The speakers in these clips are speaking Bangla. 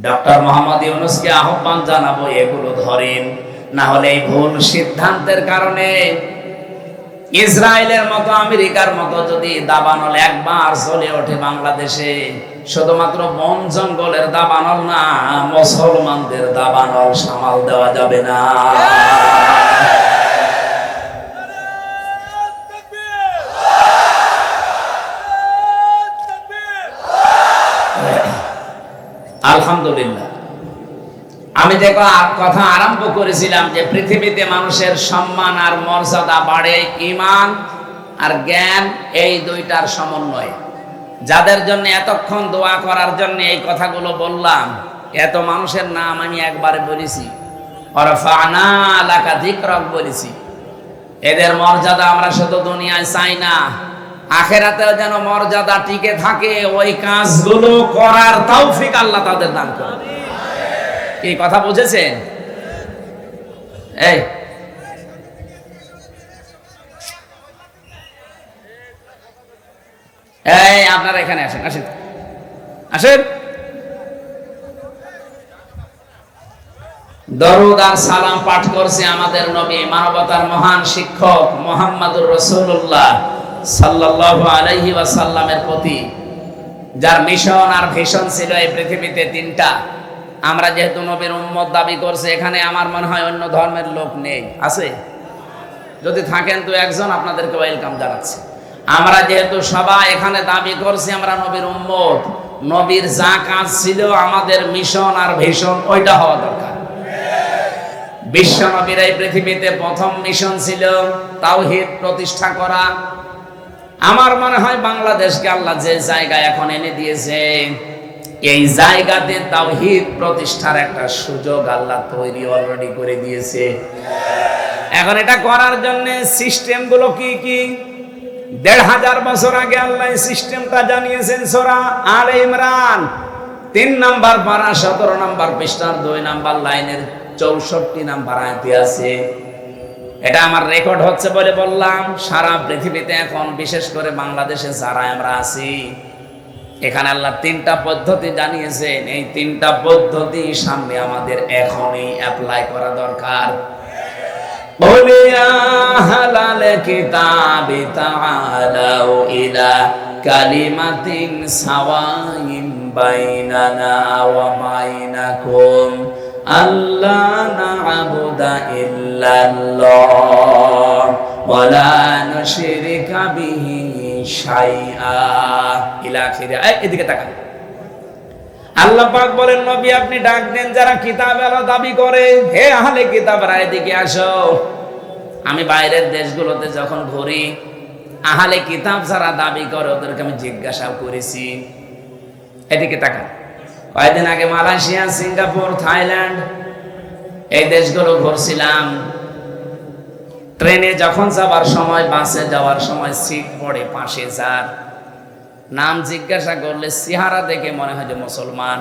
ডক্টর মোহাম্মদ ইউনূসকে আহ্বান জানাবো এগুলো ধরেন, না হলে এই ভুল সিদ্ধান্তের কারণে ইসরায়েলের মতো আমেরিকার মতো যদি দাবানল একবার চলে ওঠে বাংলাদেশে, শুধুমাত্র বন জঙ্গলের দাবানল না, মুসলমানদের দাবানল সামাল দেওয়া যাবে না। আলহামদুলিল্লাহ, আমি যে কথা আরম্ভ করেছিলাম যে পৃথিবীতে মানুষের সম্মান আর মর্যাদা বাড়ে ঈমান আর জ্ঞান, এই দুইটার সমন্বয়ে। যাদের জন্য এতক্ষণ দোয়া করার জন্য এই কথাগুলো বললাম, এত মানুষের নাম আমি একবারে বলেছি, ওয়ারফা'না লাকা যিকরাক বলেছি। এদের মর্যাদা আমরা শুধু দুনিয়ায় চাই না, আখিরাতেও যেন মর্যাদা টিকে থাকে, ওই কাজগুলো করার তৌফিক আল্লাহ তাদের দান করেন। কি কথা বুঝেছেন? এই আপনারা এখানে আসেন, আসেন আসেন। দরুদ আর সালাম পাঠ করছে আমাদের নবী, মানবতার মহান শিক্ষক মুহাম্মদুর রাসূলুল্লাহ সাল্লাল্লাহু আলাইহি ওয়াসাল্লামের প্রতি, যার মিশন আর ভিশন ছিল এই পৃথিবীতে তিনটা। আমরা যেহেতু নবীর উম্মত দাবি করছে, এখানে আমার মনে হয় অন্য ধর্মের লোক নেই, আছে? যদি থাকেন তো একজন, আপনাদেরকে ওয়েলকাম জানাচ্ছি। আমরা যেহেতু সবাই এখানে দাবি করছি আমরা নবীর উম্মত, নবীর যা কাজ ছিল আমাদের মিশন আর ভিশন ওইটা হওয়া দরকার। বিশ্ব নবীর এই পৃথিবীতে প্রথম মিশন ছিল তাওহীদ প্রতিষ্ঠা করা। আমার মনে হয় বাংলাদেশকে আল্লাহ যে জায়গায় এখন এনে দিয়েছে, এই জায়গাতে তাওহীদ প্রতিষ্ঠার একটা সুযোগ আল্লাহ তৈরি অলরেডি করে দিয়েছে। এখন এটা করার জন্য সিস্টেমগুলো কি কি, ১৫০০ বছর আগে আল্লাহ সিস্টেমটা জানিয়েছেন সূরা আলে ইমরান ৩ নম্বর পারা ১৭ নম্বর পৃষ্ঠার ২ নম্বর লাইনের ৬৪ নম্বর আয়াতে আছে। এটা আমার রেকর্ড হচ্ছে বলে বললাম। সারা পৃথিবীতে এখন বিশেষ করে বাংলাদেশে যারা আমরা আছি, এখানে আল্লাহ ৩টা পদ্ধতি জানিয়েছেন। এই ৩টা পদ্ধতি সামনে আমাদের এখনই অ্যাপ্লাই করা দরকার। বলিয়া হালাল কিতাবি তাআলাউ ইলা কালিমাতিন সাওয়াইন বাইনানা ওয়া বাইনাকুম আল্লা না'বুদা ইল্লাল্লাহ ওয়া লা নুশরিকা বিহি শাইআ ইলা আখিরা। এদিকে তাকান। আল্লাহ পাক বলেন, নবী আপনি ডাক দেন যারা কিতাবের দাবি করে, হে আহলে কিতাবরা এদিকে আসো। আমি বাইরের দেশগুলোতে যখন ঘুরি, আহলে কিতাব যারা দাবি করে ওদেরকে আমি জিজ্ঞাসা করেছি। এদিকে তাকান। কয়েকদিন আগে মালয়েশিয়া, সিঙ্গাপুর, থাইল্যান্ড এই দেশগুলো ঘুরছিলাম। ট্রেনে যখন যাওয়ার সময়, বাসে যাওয়ার সময় সিট পড়ে পাশে যার নাম জিজ্ঞাসা করলে চেহারা দেখে মনে হয় যে মুসলমান,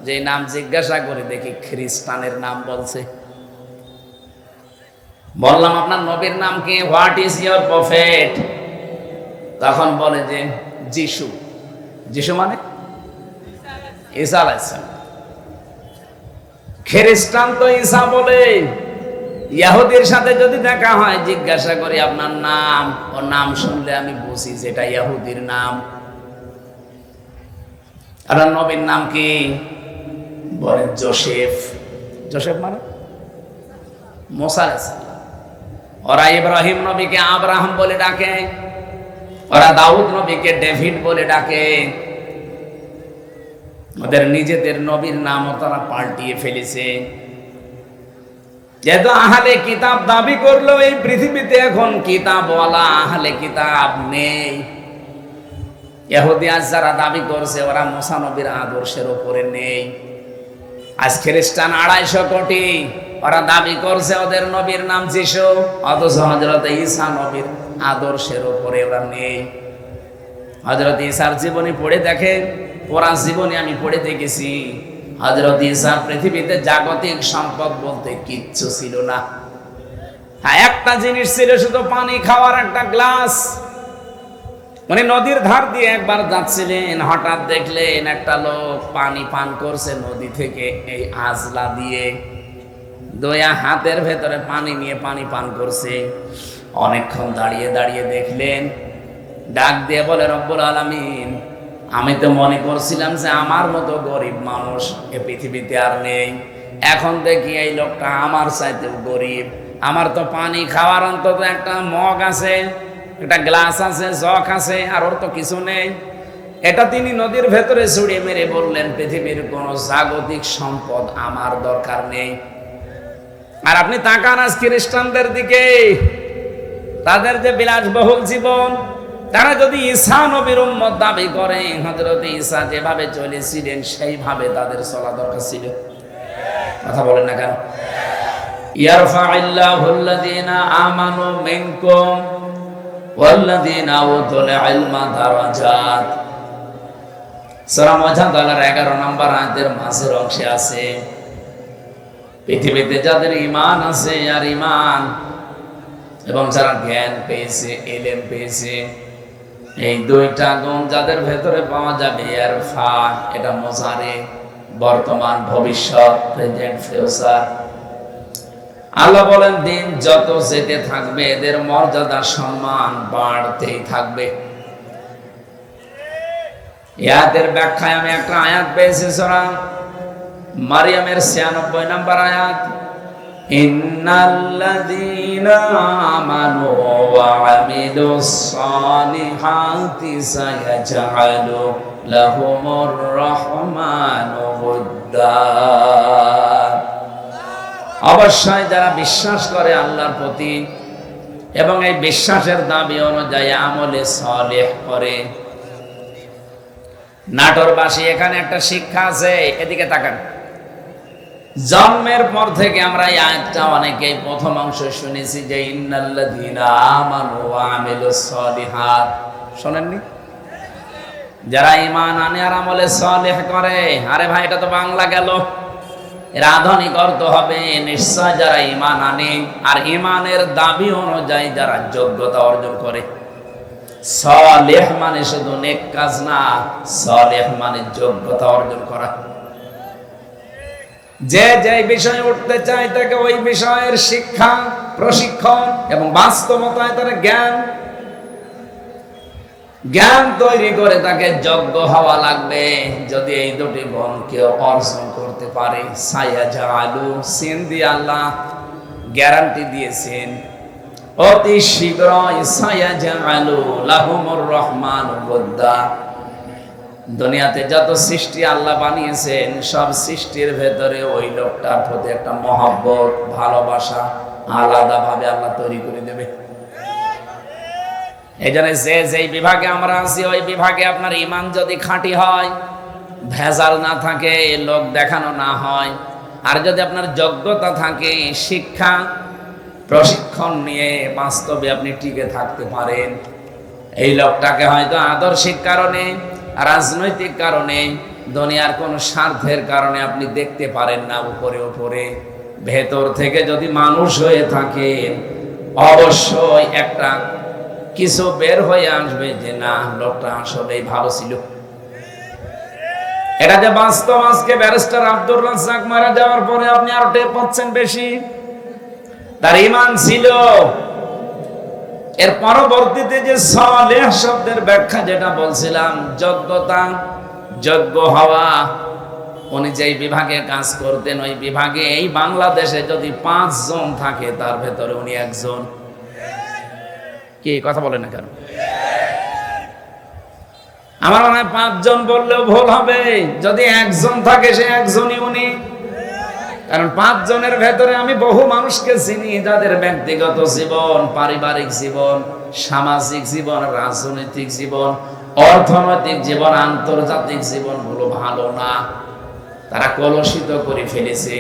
যে নাম জিজ্ঞাসা করে দেখি খ্রিস্টানের নাম বলছে। বললাম আপনার নবীর নাম কি? What is your prophet? তখন বলে যে যিশু। যিশু মানে ঈসা আলাইহিস সালাম। খ্রিস্টান তো ঈসা বলে। ইহুদির সাথে যদি দেখা হয় জিজ্ঞাসা করি আপনার নাম, ও নাম শুনলে আমি বুঝি যেটা ইহুদির নাম। আর নবীর নাম কি? বলে জোসেফ। জোসেফ মানে মুসা আলাইহিস সালাম। ওরা ইব্রাহিম নবীকে আব্রাহাম বলে ডাকে, ওরা দাউদ নবীকে ডেভিড বলে ডাকে। ওদের নিজেদের নবীর নামও তারা পাল্টিয়ে ফেলেছে। যেহেতু আহলে কিতাব দাবি করলো, এই পৃথিবীতে এখন কিতাবওয়ালা আহলে কিতাব নেই। ইহুদি আজ যারা দাবি করছে ওরা মুসা নবীর আদর্শের উপরে নেই। আজ খ্রিস্টান ২৫০ কোটি, ওরা দাবি করছে ওদের নবীর নাম যিশু, অথচ হযরত ঈসা নবীর আদর্শের উপরে ওরা নেই। হযরত ঈসার জীবনী পড়ে দেখেন, পুরা জীবনী আমি পড়ে দেখেছি। হযরত ঈসা পৃথিবীতে জাগতিক সম্পদ বলতে কিচ্ছু ছিল না। হ্যাঁ, একটা জিনিস ছিল, শুধু পানি খাওয়ার একটা গ্লাস। উনি নদীর ধার দিয়ে একবার যাচ্ছিলেন, হঠাৎ দেখলেন একটা লোক পানি পান করছে নদী থেকে এই আজলা দিয়ে, দয়া হাতের ভেতরে পানি নিয়ে পানি পান করছে। অনেকক্ষণ দাঁড়িয়ে দাঁড়িয়ে দেখলেন, ডাক দিয়ে বলে, রব্বুল আলামিন, আমি তো মনে করছিলাম যে আমার মতো গরিব মানুষ এ পৃথিবীতে আর নেই, এখন দেখি এই লোকটা আমার চাইতেও গরিব। আমার তো পানি খাওয়ার অন্তত একটা মগ আছে, একটা গ্লাস আছে, জগ আছে, আর ওর তো কিছু নেই। এটা তিনি নদীর ভেতরে ছুড়িয়ে মেরে বললেন, পৃথিবীর কোনো জাগতিক সম্পদ আমার দরকার নেই। আর আপনি তাকান আজ খ্রিস্টানদের দিকে, তাদের যে বিলাসবহুল জীবন, তারা যদি ঈসা নবীর উম্মত দাবি করে, হযরত ঈসা যেভাবে চলেছিলেন সেইভাবে তাদের চলা দরকার ছিল। কথা বলেন না কেন? ইয়ারফা'িল্লাহুল্লাযীনা আমানু মিনকুম ওয়াল্লাযীনা উতুল ইলমা দারাজাত। সূরা মুজাদালার 11 নম্বর আয়াতের মাঝের অংশে আছে, পৃথিবীতে যাদের ঈমান আছে আর ঈমান এবং যারা জ্ঞান পেয়েছে, ইলম পেয়েছে, এই দুইটা গুণ যাদের ভেতরে পাওয়া যাবে। ইয়ারফা, এটা মুজারে, বর্তমান, ভবিষ্যৎ, প্রেজেন্ট, ফিউচার। আল্লাহ বলেন, দিন যত যেতে থাকবে এদের মর্যাদা সম্মান বাড়তেই থাকবে। আয়াতের ব্যাখ্যায় আমি একটা আয়াত পেয়েছি, সূরা মারিয়ামের 96 নম্বর আয়াত, ইন্নাল্লাযীনা আমানু ওয়া আমিলুস সালিহাতি সায়াজআলু লাহুমুর রহমানু উদ্দা। অবশ্যই যারা বিশ্বাস করে আল্লাহর প্রতি এবং এই বিশ্বাসের দাবি অনুযায়ী আমলে সালেহ করে। নাটোরবাসী, এখানে একটা শিক্ষা আছে, এদিকে তাকান। জন্মের পর থেকে আমরা এই আয়াতটা অনেকেই প্রথম অংশ শুনেছি যে ইন্নাল্লাযীনা আমানু ওয়া আমিলুস সালিহাত, শোনেননি? যারা ঈমান আনে আর আমলে সালেহ করে। আরে ভাই, এটা তো বাংলা গেল, এর আধুনিক অর্থ হবে নিশ্চয় যারা ঈমান আনে আর ঈমানের দাবি অনুযায়ী যারা যোগ্যতা অর্জন করে। সালেহ মানে শুধু নেক কাজ না, সালেহ মানে যোগ্যতা অর্জন করা। যে যে বিষয়ে উঠতে চায় তাকে ওই বিষয়ের শিক্ষা, প্রশিক্ষণ এবং বাস্তবতায় তার জ্ঞান তৈরি করে তাকে যোগ্য হওয়া লাগবে। যদি এই দুটি গুণ কেউ অর্জন করতে পারে, সায়াজআলু, সিন দিয়ে আল্লাহ গ্যারান্টি দিয়েছেন, অতি শীঘ্রই সায়াজআলু লাহুমুর রহমানু উদ্দা। দুনিয়াতে যত সৃষ্টি আল্লাহ বানিয়েছেন, সব সৃষ্টির ভেতরে ওই লোকটার প্রতি একটা মহব্বত, ভালোবাসা আলাদাভাবে আল্লাহ তৈরি করে দেবে। এই জন্য যেই বিভাগে আমরা আছি ওই বিভাগে আপনার ঈমান যদি খাঁটি হয়, ভেজাল না থাকে, লোক দেখানো না হয়, আর যদি আপনার যোগ্যতা থাকে, শিক্ষা প্রশিক্ষণ নিয়ে বাস্তবে আপনি টিকে থাকতে পারেন, এই লোকটাকে হয়তো আদর্শিক কারণে, রাজনৈতিক কারণে, দুনিয়ার কোন স্বার্থের কারণে আপনি দেখতে পারেন না উপরে উপরে, ভেতর থেকে যদি মানুষ হয়ে থাকেন, অবশ্যই একটা কিছু বের হয়ে আসবে যে না, লোকটা আসলেই ভালো ছিল। এটা যে বাস্তব। আজকে ব্যারিস্টার আব্দুর রাজ্জাক মারা যাওয়ার পরে আপনি আরো টের পাচ্ছেন বেশি, তার ঈমান ছিল। এর পরবর্তীতে যে সালেহ শব্দের ব্যাখ্যা যেটা বলছিলাম, যোগ্যতা, যোগ্য হওয়া, উনি যেই বিভাগে কাজ করতেন ওই বিভাগে এই বাংলাদেশে যদি 5 জন থাকে তার ভেতরে উনি একজন। কি কথা বলেন না কেন? আমার মনে হয় 5 জন বললেও ভুল হবে। যদি একজন থাকে সে একজনই উনি। কারণ 5 জনের ভেতরে আমি বহু মানুষকে চিনি যাদের ব্যক্তিগত জীবন, পারিবারিক জীবন, সামাজিক জীবন, রাজনৈতিক জীবন, অর্থনৈতিক জীবন, আন্তর্জাতিক জীবন গুলো ভালো না, তারা কলুষিত করে ফেলেছে।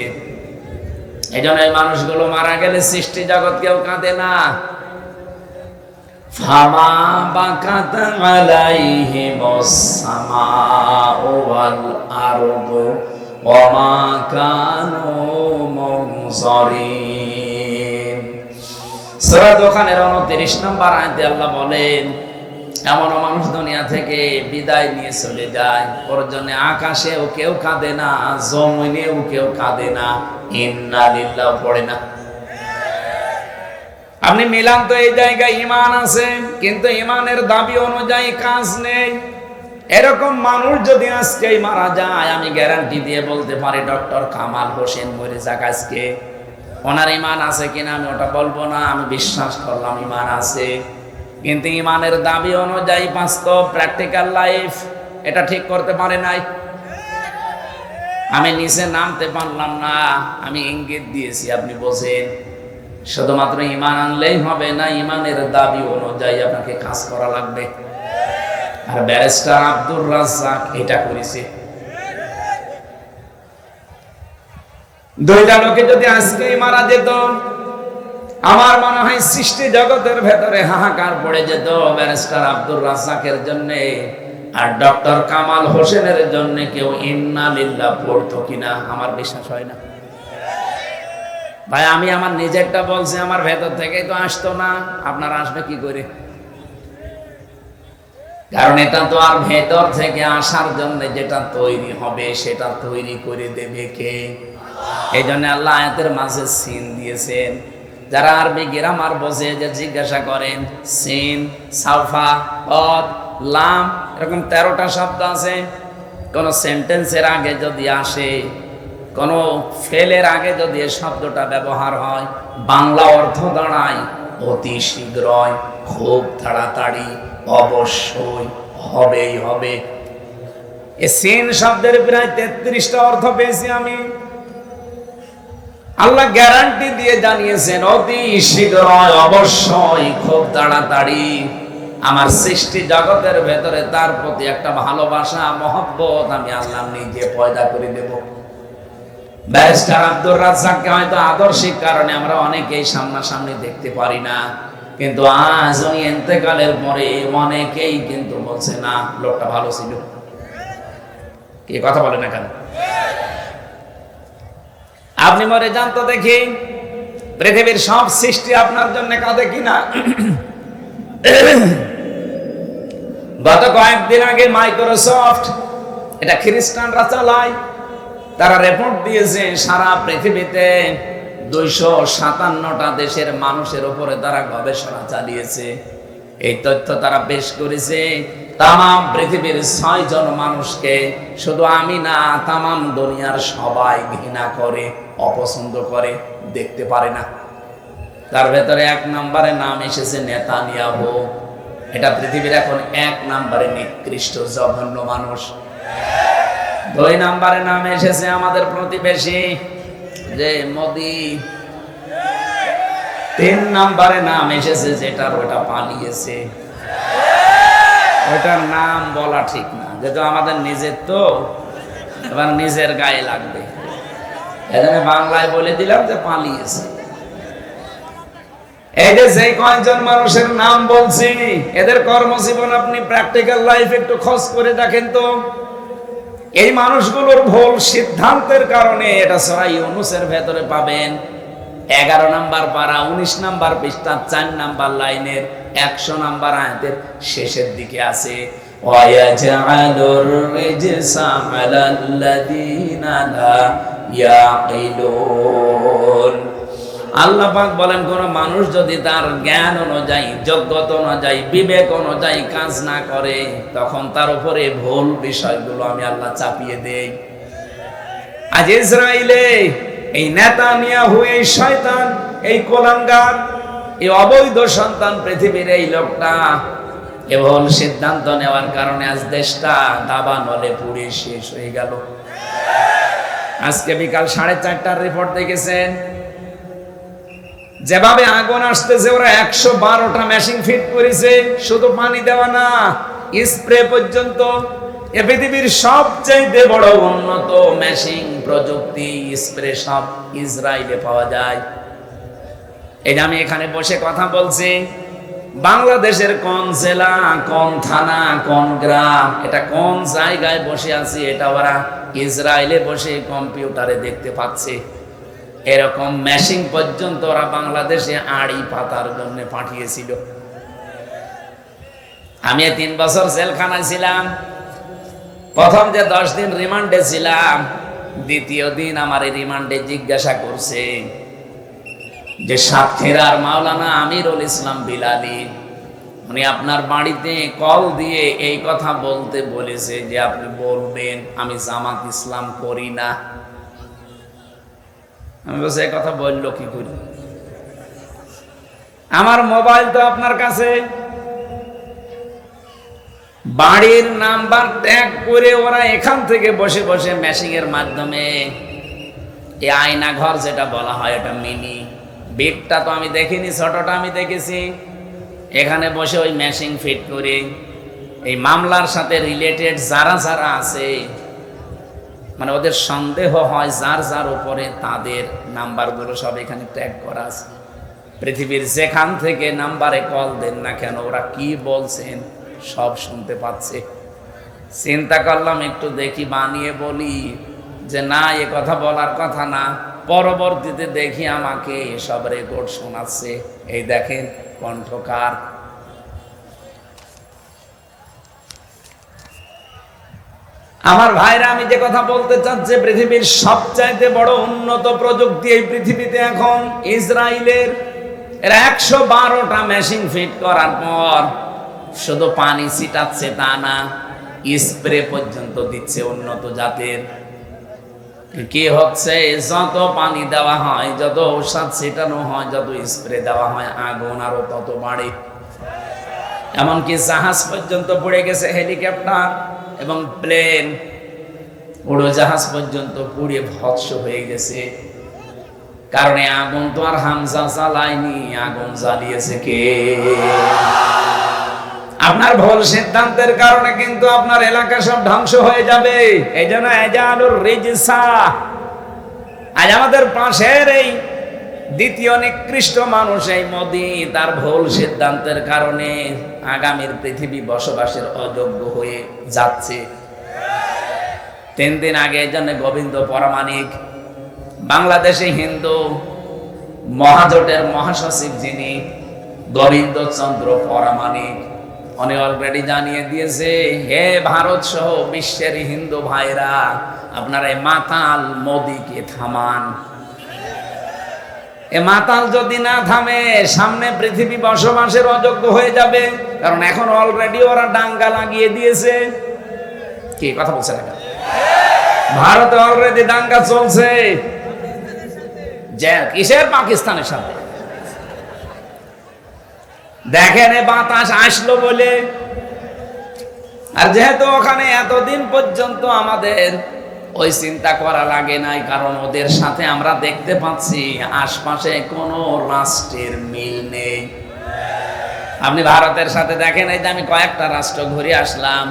এই জন্য এই মানুষগুলো মারা গেলে সৃষ্টি জগৎ কেউ কাঁদে না। ফামা বাকাত আলাইহিমুস সামাউ ওয়াল আরদু ওয়া মা কানু মুনজারিন। সূরা দোকানের 29 নম্বর আয়াতে আল্লাহ বলেন, এমন মানুষ দুনিয়া থেকে বিদায় নিয়ে চলে যায়, ওর জন্য আকাশেও কেউ কাঁদে না, জমিনেও কেউ কাঁদে না, ইন্না লিল্লাহ পড়ে না। আপনি মিলান তো এই জায়গায় ইমান আছে, কিন্তু ইমানের দাবি অনুযায়ী কাজ নেই। এরকম মানুষ যদি আজকে মারা যায়, আমি গ্যারান্টি দিয়ে বলতে পারি ডক্টর কামাল হোসেন মরে যাক আজকে, ওনার ইমান আছে কিনা আমি ওটা বলবো না, আমি বিশ্বাস করলাম ইমান আছে, কিন্তু ইমানের দাবি অনুযায়ী বাস্তব প্র্যাকটিক্যাল লাইফ এটা ঠিক করতে পারে নাই। আমি নিচে নামতে পারলাম না, আমি ইঙ্গিত দিয়েছি, আপনি বোঝেন। শুধুমাত্র ইমান আনলেই হবে না, ইমানের দাবি অনুযায়ী আপনাকে কাজ করা লাগবে। আর ব্যারিস্টার আব্দুর রাজ্জাক এটা করেছে। দুইটা লোকে যদি আজকেই মারা যেত, আমার মনে হয় সৃষ্টি জগতের ভেতরে হাহাকার পড়ে যেত ব্যারিস্টার আব্দুর রাজ্জাকের জন্য, আর ডক্টর কামাল হোসেনের জন্য কেউ ইন্না লিল্লাহ পড়তো কিনা আমার বিশ্বাস হয় না। ভাই আমি আমার নিজেরটা বলছি, আমার ভেতর থেকেই তো আসতো না, আপনারা আসবে কি করে? কারণ এটা তো আর ভেতর থেকে আসার জন্য যেটা তৈরি হবে সেটা তৈরি করে দেবে কে? এই জন্য আল্লাহ আয়াতের মাঝে সিন দিয়েছেন। যারা আরবি গ্রামার বোঝে যে জিজ্ঞাসা করেন, সিন, সাফা, অদ, লাম, এরকম 13টা শব্দ আছে। কোন সেন্টেন্সের আগে যদি আসে, কোন ফেলের আগে যদি এই শব্দটা ব্যবহার হয়, বাংলা অর্থ দাঁড়ায় অতি শীঘ্রই, খুব তাড়াতাড়ি, অবশ্যই, হবেই হবে। এই সিন শব্দের প্রায় 33টা অর্থ পেয়েছি আমি। আল্লাহ গ্যারান্টি দিয়ে জানিয়েছেন অতি শীঘ্রই, অবশ্যই, খুব তাড়াতাড়ি। আমার সৃষ্টি জগতের ভেতরে তার প্রতি একটা ভালোবাসা, মহব্বত আমি আল্লাহ নিজে পয়দা করে দেব। ব্যারিস্টার আব্দুর রাজ্জাককে হয়তো আদর্শিক কারণে আমরা অনেকেই সামনাসামনি দেখতে পারি না, কিন্তু আজ উনি ইন্তেকালের পরে অনেকেই কিন্তু বলছে না লোকটা ভালো ছিল। কি কথা বলে না কেন? আপনি মরে যান তো দেখি পৃথিবীর সব সৃষ্টি আপনার জন্য কাঁদে কিনা। গত কয়েকদিন আগে মাইক্রোসফট, এটা খ্রিস্টানরা চালায়, তারা রিপোর্ট দিয়েছে সারা পৃথিবীতে 257টা দেশের মানুষের উপরে তারা গবেষণা চালিয়েছে। এই তথ্য তারা পেশ করেছে। তাম পৃথিবীর 6 জন মানুষকে, শুধু আমি না, তাম দুনিয়ার সবাই ঘৃণা করে, অপছন্দ করে, দেখতে পারে না। তার ভেতরে 1 নম্বরে নাম এসেছে নেতানিয়াহু। এটা পৃথিবীর এখন 1 নম্বরে নিকৃষ্ট জঘন্য মানুষ। 2 নম্বরে নাম এসেছে আমাদের প্রতিবেশী যে মোদি। 3 নম্বরে নাম এসেছে যেটার ওটা পালিয়েছে, ওটার নাম বলা ঠিক না, যেহেতু আমাদের নিজের তো এবার নিজের গায়ে লাগবে, এজন্য বাংলায় বলে দিলাম যে পালিয়েছে। এই যে কয়েকজন মানুষের নাম বলছি, এদের কর্মজীবন আপনি প্র্যাকটিক্যাল লাইফ একটু খোঁজ করে দেখেন তো। এই মানুষগুলোর ভুল সিদ্ধান্তের কারণে এটা সূরা ইউনূসের ভেতরে পাবেন। 11 নম্বর পারা 19 নম্বর পৃষ্ঠা 4 নম্বর লাইনের 100 নম্বর আয়াতের শেষের দিকে আছে, ওয়ায়াজআলুর রিজসা আলাল্লাযীনা লা ইয়াকিলুন। আল্লাহ পাক বলেন, কোন মানুষ যদি তার জ্ঞান অনুযায়ী, যোগ্যতা অনুযায়ী, বিবেক অনুযায়ী কাজ না করে, তখন তার উপরে ভুল বিষয়গুলো আমি আল্লাহ চাপিয়ে দেই। আজ ইসরায়েলে এই নেতানিয়াহু, এই শয়তান, এই কোলাঙ্গার, এই অবৈধ সন্তান পৃথিবীর এই লোকটা কেবল সিদ্ধান্ত নেওয়ার কারণে আজ দেশটা দাবানলে পুড়ে শেষ হয়ে গেল। আজকে বিকাল 4:30টার রিপোর্ট দেখেছেন, যেভাবে আগুন আসতেছে, ওরা 112টা মেশিন ফিট করেছে। শুধু পানি দেওয়া না, স্প্রে পর্যন্ত। এ পৃথিবীর সবচেয়ে বড় উন্নত মেশিন প্রযুক্তি, স্প্রে সব ইসরায়েলে পাওয়া যায়। এটা আমি এখানে বসে কথা বলছি, বাংলাদেশের কোন জেলা, কোন থানা, কোন গ্রাম, এটা কোন জায়গায় বসে আছি, এটা ওরা ইসরায়েলে বসে কম্পিউটারে দেখতে পাচ্ছে। এরকম মেশিন পর্যন্ত ওরা বাংলাদেশে আড়ি পাতার জন্য পাঠিয়েছিল। আমি 3 বছর জেলখানায় ছিলাম। প্রথম যে 10 দিন রিমান্ডে ছিলাম, দ্বিতীয় দিন আমার এই রিমান্ডে জিজ্ঞাসা করছে যে সাতক্ষীরার মাওলানা আমিরুল ইসলাম বিলালী, উনি আপনার বাড়িতে কল দিয়ে এই কথা বলতে বলেছে যে আপনি বলবেন আমি জামাত ইসলাম করি না। আমি বলছি এই কথা বললো কি করি? আমার মোবাইল তো আপনার কাছে, বাড়ির নাম্বার ট্যাগ করে ওরা এখান থেকে বসে বসে মেশিং এর মাধ্যমে, এই আয়না ঘর যেটা বলা হয়, এটা মিনি, বিগটা তো আমি দেখিনি, ছোটটা আমি দেখেছি। এখানে বসে ওই মেশিং ফিট করে এই মামলার সাথে রিলেটেড যারা যারা আছে, মানে ওদের সন্দেহ হয় যার যার উপরে, তাদের নাম্বারগুলো সব এখানে ট্যাগ করা আছে। পৃথিবীর যেখান থেকে নাম্বারে কল দেন না কেন, ওরা কি বলছেন সব শুনতে পাচ্ছে। চিন্তা করলাম একটু দেখি বানিয়ে বলি যে না, এ কথা বলার কথা না। পরবর্তীতে দেখি আমাকে সব রেকর্ড শোনাচ্ছে। এই দেখেন কণ্ঠকার। আমার ভাইরা, আমি যে কথা বলতে চাচ্ছি, পৃথিবীর সবচাইতে বড় উন্নত প্রযুক্তি এই পৃথিবীতে এখন ইসরায়েলের। এরা 112টা মেশিন ফিট করার পর শুধু পানি ছিটাচ্ছে তা না, স্প্রে পর্যন্ত দিচ্ছে উন্নত জাতের। কি হচ্ছে, যত পানি দেওয়া হয়, যত ঔষধ ছিটানো হয়, যত স্প্রে দেওয়া হয়, আগুন আরো তত বাড়ে। এমনকি জাহাজ পর্যন্ত পড়ে গেছে, হেলিকপ্টার এবং প্লেন, উড়োজাহাজ পর্যন্ত পুড়ে ভস্ম হয়ে গেছে। কারণে আগুন তো আর হামজা জ্বালায়নি, আগুন জ্বালিয়েছে কে? আপনার ভুল সিদ্ধান্তের কারণে কিন্তু আপনার এলাকা সব ধ্বংস হয়ে যাবে। এই জন্য এজালুর রিজসা, আজ আমাদের পাশের এই দ্বিতীয় নিকৃষ্ট মানুষ এই মোদি, তার ভুল সিদ্ধান্তের কারণে আগামীর পৃথিবী বসবাসের অযোগ্য হয়ে যাচ্ছে। 3 দিন আগে এই জন্য গোবিন্দ পরামানিক, বাংলাদেশে হিন্দু মহাজোটের মহাসচিব যিনি গোবিন্দ চন্দ্র পরামানিক, উনি অলরেডি জানিয়ে দিয়েছে, হে ভারত সহ বিশ্বের হিন্দু ভাইরা, আপনারা এই মাতাল মোদিকে থামান। এ মাতাল যদি না থামে, সামনে পৃথিবী বসবাসের অযোগ্য হয়ে যাবে। কারণ এখন অলরেডি ওরা দাঙ্গা লাগিয়ে দিয়েছে। কি কথা বলছে না? ভারতে অলরেডি দাঙ্গা চলছে। যে কিসের? পাকিস্তানের সাথে। দেখেন, এ বাতাস আসলো বলে। আর যেহেতু ওখানে এতদিন পর্যন্ত আমাদের ওই চিন্তা করা লাগে নাই, কারণ ওদের সাথে আমরা দেখতে পাচ্ছি আশপাশে কোনো রাষ্ট্রের মিল নেই। আপনি ভারতের সাথে দেখেন, এই যে আমি কয়েকটা রাষ্ট্র ঘুরে আসলাম,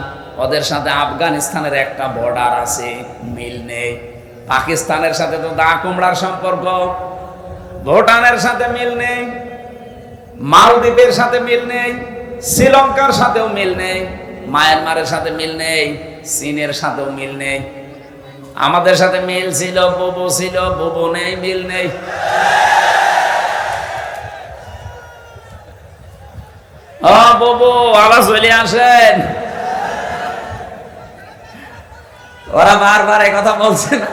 ওদের সাথে আফগানিস্তানের একটা বর্ডার আছে, মিল নেই। পাকিস্তানের সাথে তো দা কুমড়ার সম্পর্ক, ভুটানের সাথে মিল নেই, মালদ্বীপের সাথে মিল নেই, শ্রীলঙ্কার সাথেও মিল নেই, মায়ানমারের সাথে মিল নেই, চীনের সাথেও মিল নেই। আমাদের সাথে মিল ছিল, বুবু ছিল, বুবু নেই, মিল নেই। ও বুবু, আবার চলে আসেন। ওরা বারবার এই কথা বলছে না?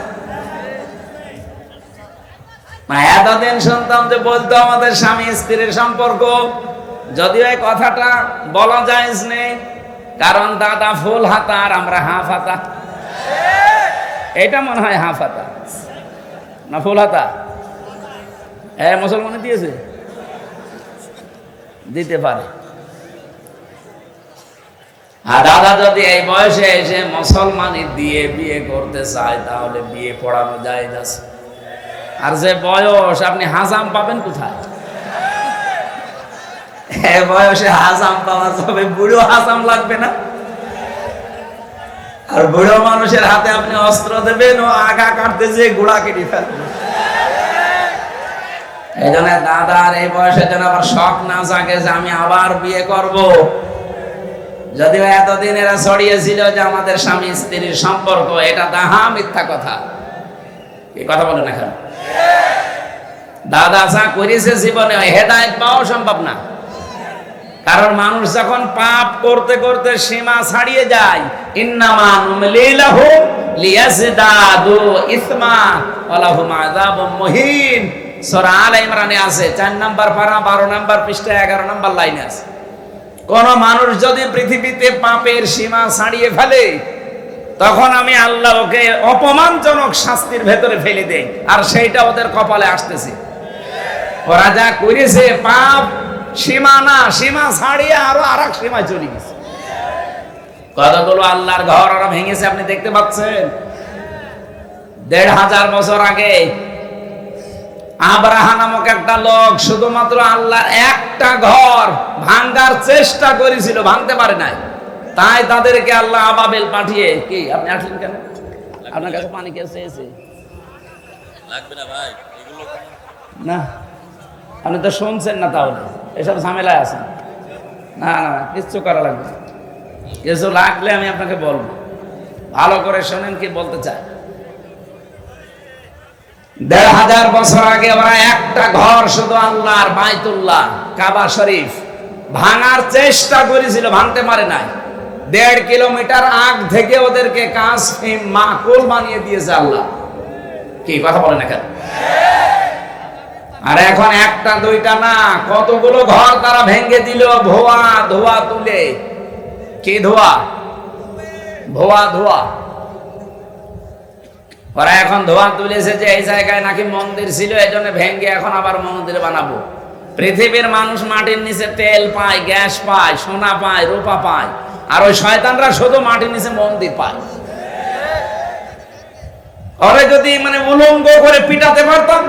এতদিন শুনতাম যে বলতো আমাদের স্বামী স্ত্রীর সম্পর্ক, যদিও এই কথাটা বলা জায়েজ নেই, কারণ দাদা ফুল হাতা আর আমরা হাফ হাতা। এটা মনে হয় হাফ হাতা না ফুল হাতা? মুসলমানে দিয়েছে, দিতে পারে। আর দাদা যদি এই বয়সে এসে মুসলমানি দিয়ে বিয়ে করতে চায়, তাহলে বিয়ে পড়ানো যায় যাচ্ছে। আর যে বয়স, আপনি হাজাম পাবেন কোথায়? বয়সে হাজাম পাওয়া যাবে, বুড়ো হাজাম লাগবে না? আর বুড়ো মানুষের হাতে আপনি অস্ত্র দেবেন, ও আগা কাটতে যে গোড়া কেটে ফেলবে। এই জন্য দাদার এই বয়সের জন্য আবার শখ না জাগে যে আমি আবার বিয়ে করব। যদিও এতদিন এরা ছড়িয়েছিল যে আমাদের স্বামী স্ত্রীর সম্পর্ক, এটা দাহা মিথ্যা কথা। এই কথা বলে না কেন? দাদা যা করেছে জীবনে, হেদায়েত পাওয়া সম্ভব না। কারণ মানুষ যখন পাপ করতে করতে সীমা ছাড়িয়ে যায়, ইন্নামা নুমলি লাহুম লিয়াজদাদু ইসমা ওয়া লাহুম আযাবুম মুহিন, সূরা আলে ইমরানে আছে 4 নাম্বার পারা 12 নাম্বার পৃষ্ঠা 11 নাম্বার লাইনে আছে। কোন মানুষ যদি পৃথিবীতে পাপের সীমা ছাড়িয়ে ফেলে, তখন আমি আল্লাহ ওকে অপমানজনক শাস্তির ভেতরে ফেলে দেই, আর সেইটা ওদের কপালে আসতেছে। ওরা যা করেছে পাপ সীমা না, সীমা ছাড়িয়ে আরো আরেক সীমায় চলে গেছে। কতগুলো আল্লাহর ঘর ওরা ভেঙেছে আপনি দেখতে পাচ্ছেন। 1500 বছর আগে আব্রাহা নামক একটা লোক শুধুমাত্র আল্লাহর একটা ঘর ভাঙার চেষ্টা করেছিল, ভাঙতে পারে নাই। তাই তাদেরকে আল্লাহ আবাবিল পাঠিয়ে, কি আপনি আসলেন কেন? আপনার কাছে পানি কে চেয়েছে? লাগবে না ভাই, এগুলো না, আপনি তো শুনছেন না, তাহলে এসব ঝামেলায় আছেন। না না কিচ্ছু করা লাগবে না, কিছু লাগলে আমি আপনাকে বলবো, ভালো করে শোনেন কি বলতে চাই। 1500 বছর আগে ওরা একটা ঘর শুধু আল্লাহর বাইতুল্লাহ কাবা শরীফ ভাঙার চেষ্টা করেছিল, ভাঙতে পারে নাই। 1.5 কিলোমিটার আগ থেকে ওদেরকে কাজ মাকুল বানিয়ে দিয়েছে আল্লাহ। কি কথা বলেন না কেন? আর এখন একটা দুইটা না, কতগুলো ঘর তারা ভেঙে দিল ধোয়া ধোয়া তুলে। কি ধোয়া? ধোয়া ধোয়া। ওরা এখন ধোয়া তুলেছে যে এই জায়গায় নাকি মন্দির ছিল, এই জন্য ভেঙে এখন আবার মন্দির বানাবো। পৃথিবীর মানুষ মাটির নিচে তেল পায়, গ্যাস পায়, সোনা পায়, রূপা পায়, আর ওই শয়তানরা শুধু মাটির নিচে মন্দির পায়। ওরা যদি মানে উলঙ্গ করে পিটাতে পারতাম,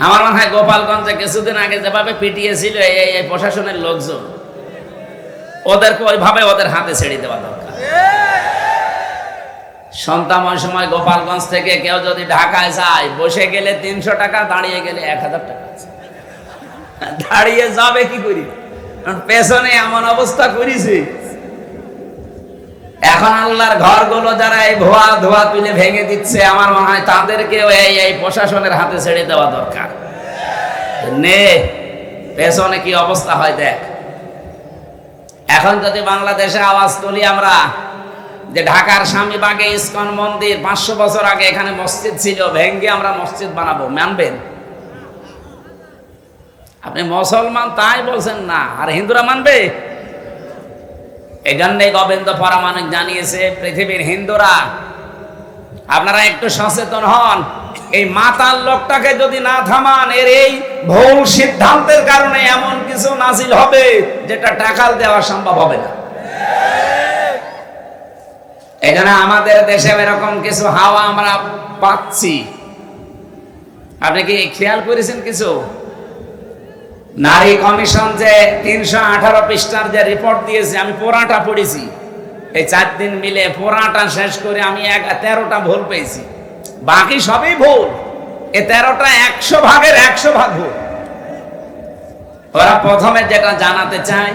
আমার মনে হয় গোপালগঞ্জে কিছুদিন আগে যেভাবে পিটিয়েছিল এই প্রশাসনের লোকজন, ওদেরকে ওইভাবে ওদের হাতে ছেড়ে দেওয়া দরকার। সন্তান ওই সময় গোপালগঞ্জ থেকে কেউ যদি ঢাকায় যায়, বসে গেলে 300 টাকা, দাঁড়িয়ে গেলে 1000 টাকা। দাঁড়িয়ে যাবে কি করি, পেছনে এমন অবস্থা করেছি। এখন আল্লাহর ঘরগুলো যারা এই ধোয়া ধোয়া তুলে ভেঙে দিচ্ছে, আমার মনে হয় তাদেরকেও এই প্রশাসনের হাতে ছেড়ে দেওয়া দরকার। নে পেছনে কি অবস্থা হয় দেখ। এখন যদি বাংলাদেশে আওয়াজ তুলি আমরা যে ঢাকার স্বামীবাগে ইসকন মন্দির 500 বছর আগে এখানে মসজিদ ছিল, ভেঙে আমরা মসজিদ বানাবো, মানবেন? আপনি মুসলমান তাই বলছেন না, আর হিন্দুরা মানবে? এই জন্যই গোবিন্দ পরমাণিক জানিয়েছে, পৃথিবীর হিন্দুরা আপনারা একটু সচেতন হন। এই মাতাল লোকটাকে যদি না থামান, এর এই ভুল সিদ্ধান্তের কারণে এমন কিছু নাজিল হবে যেটা টাকাল দেওয়া সম্ভব হবে না। এই জন্য আমাদের দেশে এরকম কিছু হাওয়া আমরা পাচ্ছি। আপনি কি খেয়াল করেছেন কিছু? নারী কমিশন যে 318 পৃষ্ঠার যে রিপোর্ট দিয়েছে, আমি পুরাটা পড়েছি এই 4 দিন মিলে, পুরাটা শেষ করে আমি 13টা ভুল পেয়েছি, বাকি সবই ভুল। এই 13টা 100 ভাগের 100 ভাগ ভুল। ওরা প্রথমে যেটা জানাতে চায়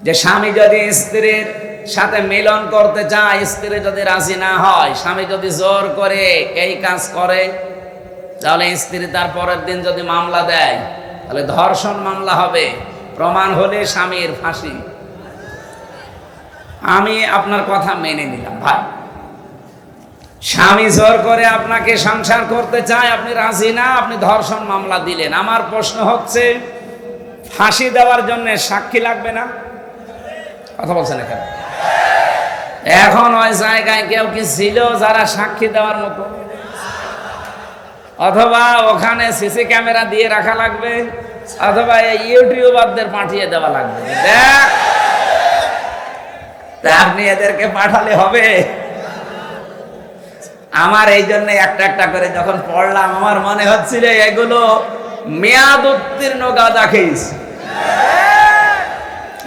যে স্বামী যদি স্ত্রীর সাথে মিলন করতে চায়, স্ত্রী যদি রাজি না হয়, স্বামী যদি জোর করে এই কাজ করে, তাহলে স্ত্রী তার পরের দিন যদি মামলা দেয়, তাহলে ধর্ষণ মামলা হবে, প্রমাণ হলে স্বামীর ফাঁসি। আমি আপনার কথা মেনে নিলাম ভাই, স্বামী জোর করে আপনাকে সংসার করতে চায়, আপনি রাজি না, আপনি ধর্ষণ মামলা দিলেন। আমার প্রশ্ন হচ্ছে, ফাঁসি দেওয়ার জন্য সাক্ষী লাগবে না? কথা বলছেন এখানে? এখন ওই জায়গায় কেউ কি ছিল যারা সাক্ষী দেওয়ার মতো? অথবা ওখানে সিসি ক্যামেরা দিয়ে রাখা লাগবে, অথবা এই ইউটিউবারদের পাঠিয়ে দেওয়া লাগবে। দেখ, আপনি এদেরকে পাঠালে হবে? আমার এই জন্য একটা একটা করে যখন পড়লাম, আমার মনে হচ্ছিল এগুলো মেয়াদ উত্তীর্ণ গাঁজা খেয়েছে।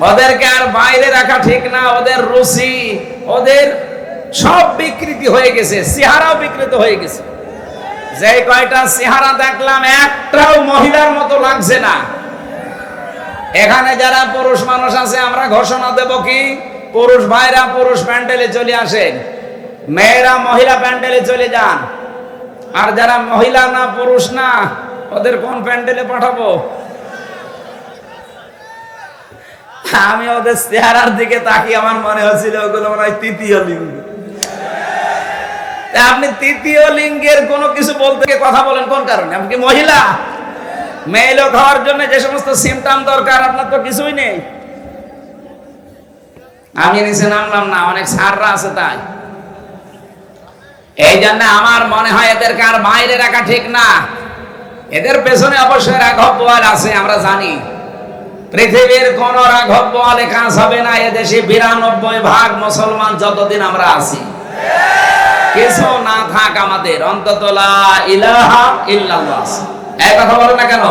ওদেরকে আর বাইরে রাখা ঠিক না, ওদের রুচি, ওদের সব বিকৃতি হয়ে গেছে, চেহারাও বিকৃত হয়ে গেছে। যে কয়টা চেহারা দেখলাম, একটাও মহিলার মতো লাগছে না। এখানে যারা পুরুষ মানুষ আছে, আমরা ঘোষণা দেব কি, পুরুষ ভাইরা পুরুষ প্যান্ডেলে চলে আসেন, মেয়েরা মহিলা প্যান্ডেলে চলে যান। আর যারা মহিলা না পুরুষ না ওদের কোন প্যান্ডেলে পাঠাবো? আমি ওদের চেহারার দিকে তাকিয়ে আমার মনে হচ্ছিল ওগুলো মনে হয় তৃতীয় লিঙ্গ। আপনি তৃতীয় লিঙ্গের কোনো কিছু বলতে কথা বলেন কোন কারণে? আপনি কি মহিলা? মেয়ে লোক হওয়ার জন্য যে সমস্ত সিমটম দরকার আপনার তো কিছুই নেই। আমি নিচে নামলাম না, অনেক সাররা আছে তাই। এই জন্য আমার মনে হয় এদেরকে আর বাইরে রাখা ঠিক না। এদের পেছনে অবশ্যই রাঘব বোয়াল আছে, আমরা জানি। পৃথিবীর কোন রাঘব বোয়ালে কাজ হবে না। এদেশে 92% মুসলমান যতদিন আমরা আছি। কিছু না থাক আমাদের, অন্তত লা ইলাহা ইল্লাল্লাহ এই কথা বলেন না কেন?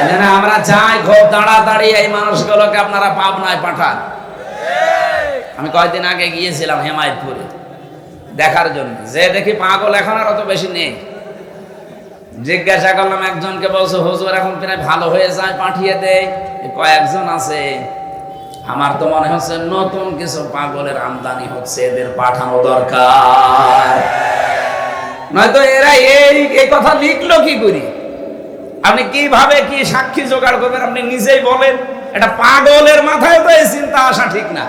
এজন্য আমরা চাই খুব তাড়াতাড়ি এই মানুষগুলোকে আপনারা পাবনায় পাঠান। আমি কয়েকদিন আগে গিয়েছিলাম হেমায়তপুরে দেখার জন্য, যে দেখি পাগল এখন আর অত বেশি নেই। জিজ্ঞাসা করলাম একজনকে, বলছো হুজুর এখন প্রায় ভালো হয়ে যায়, পাঠিয়ে দেয়। কয়েকজন আছে, আমার তো মনে হচ্ছে নতুন কিছু পাগলের আমদানি হচ্ছে, এদের পাঠানো দরকার। নয়তো এরা এই কথা লিখলো কি করি? আপনি কিভাবে কি সাক্ষী জোগাড় করবেন? আপনি নিজেই বলেন। এটা পাগলের মাথায় তো এই চিন্তা আসা ঠিক না।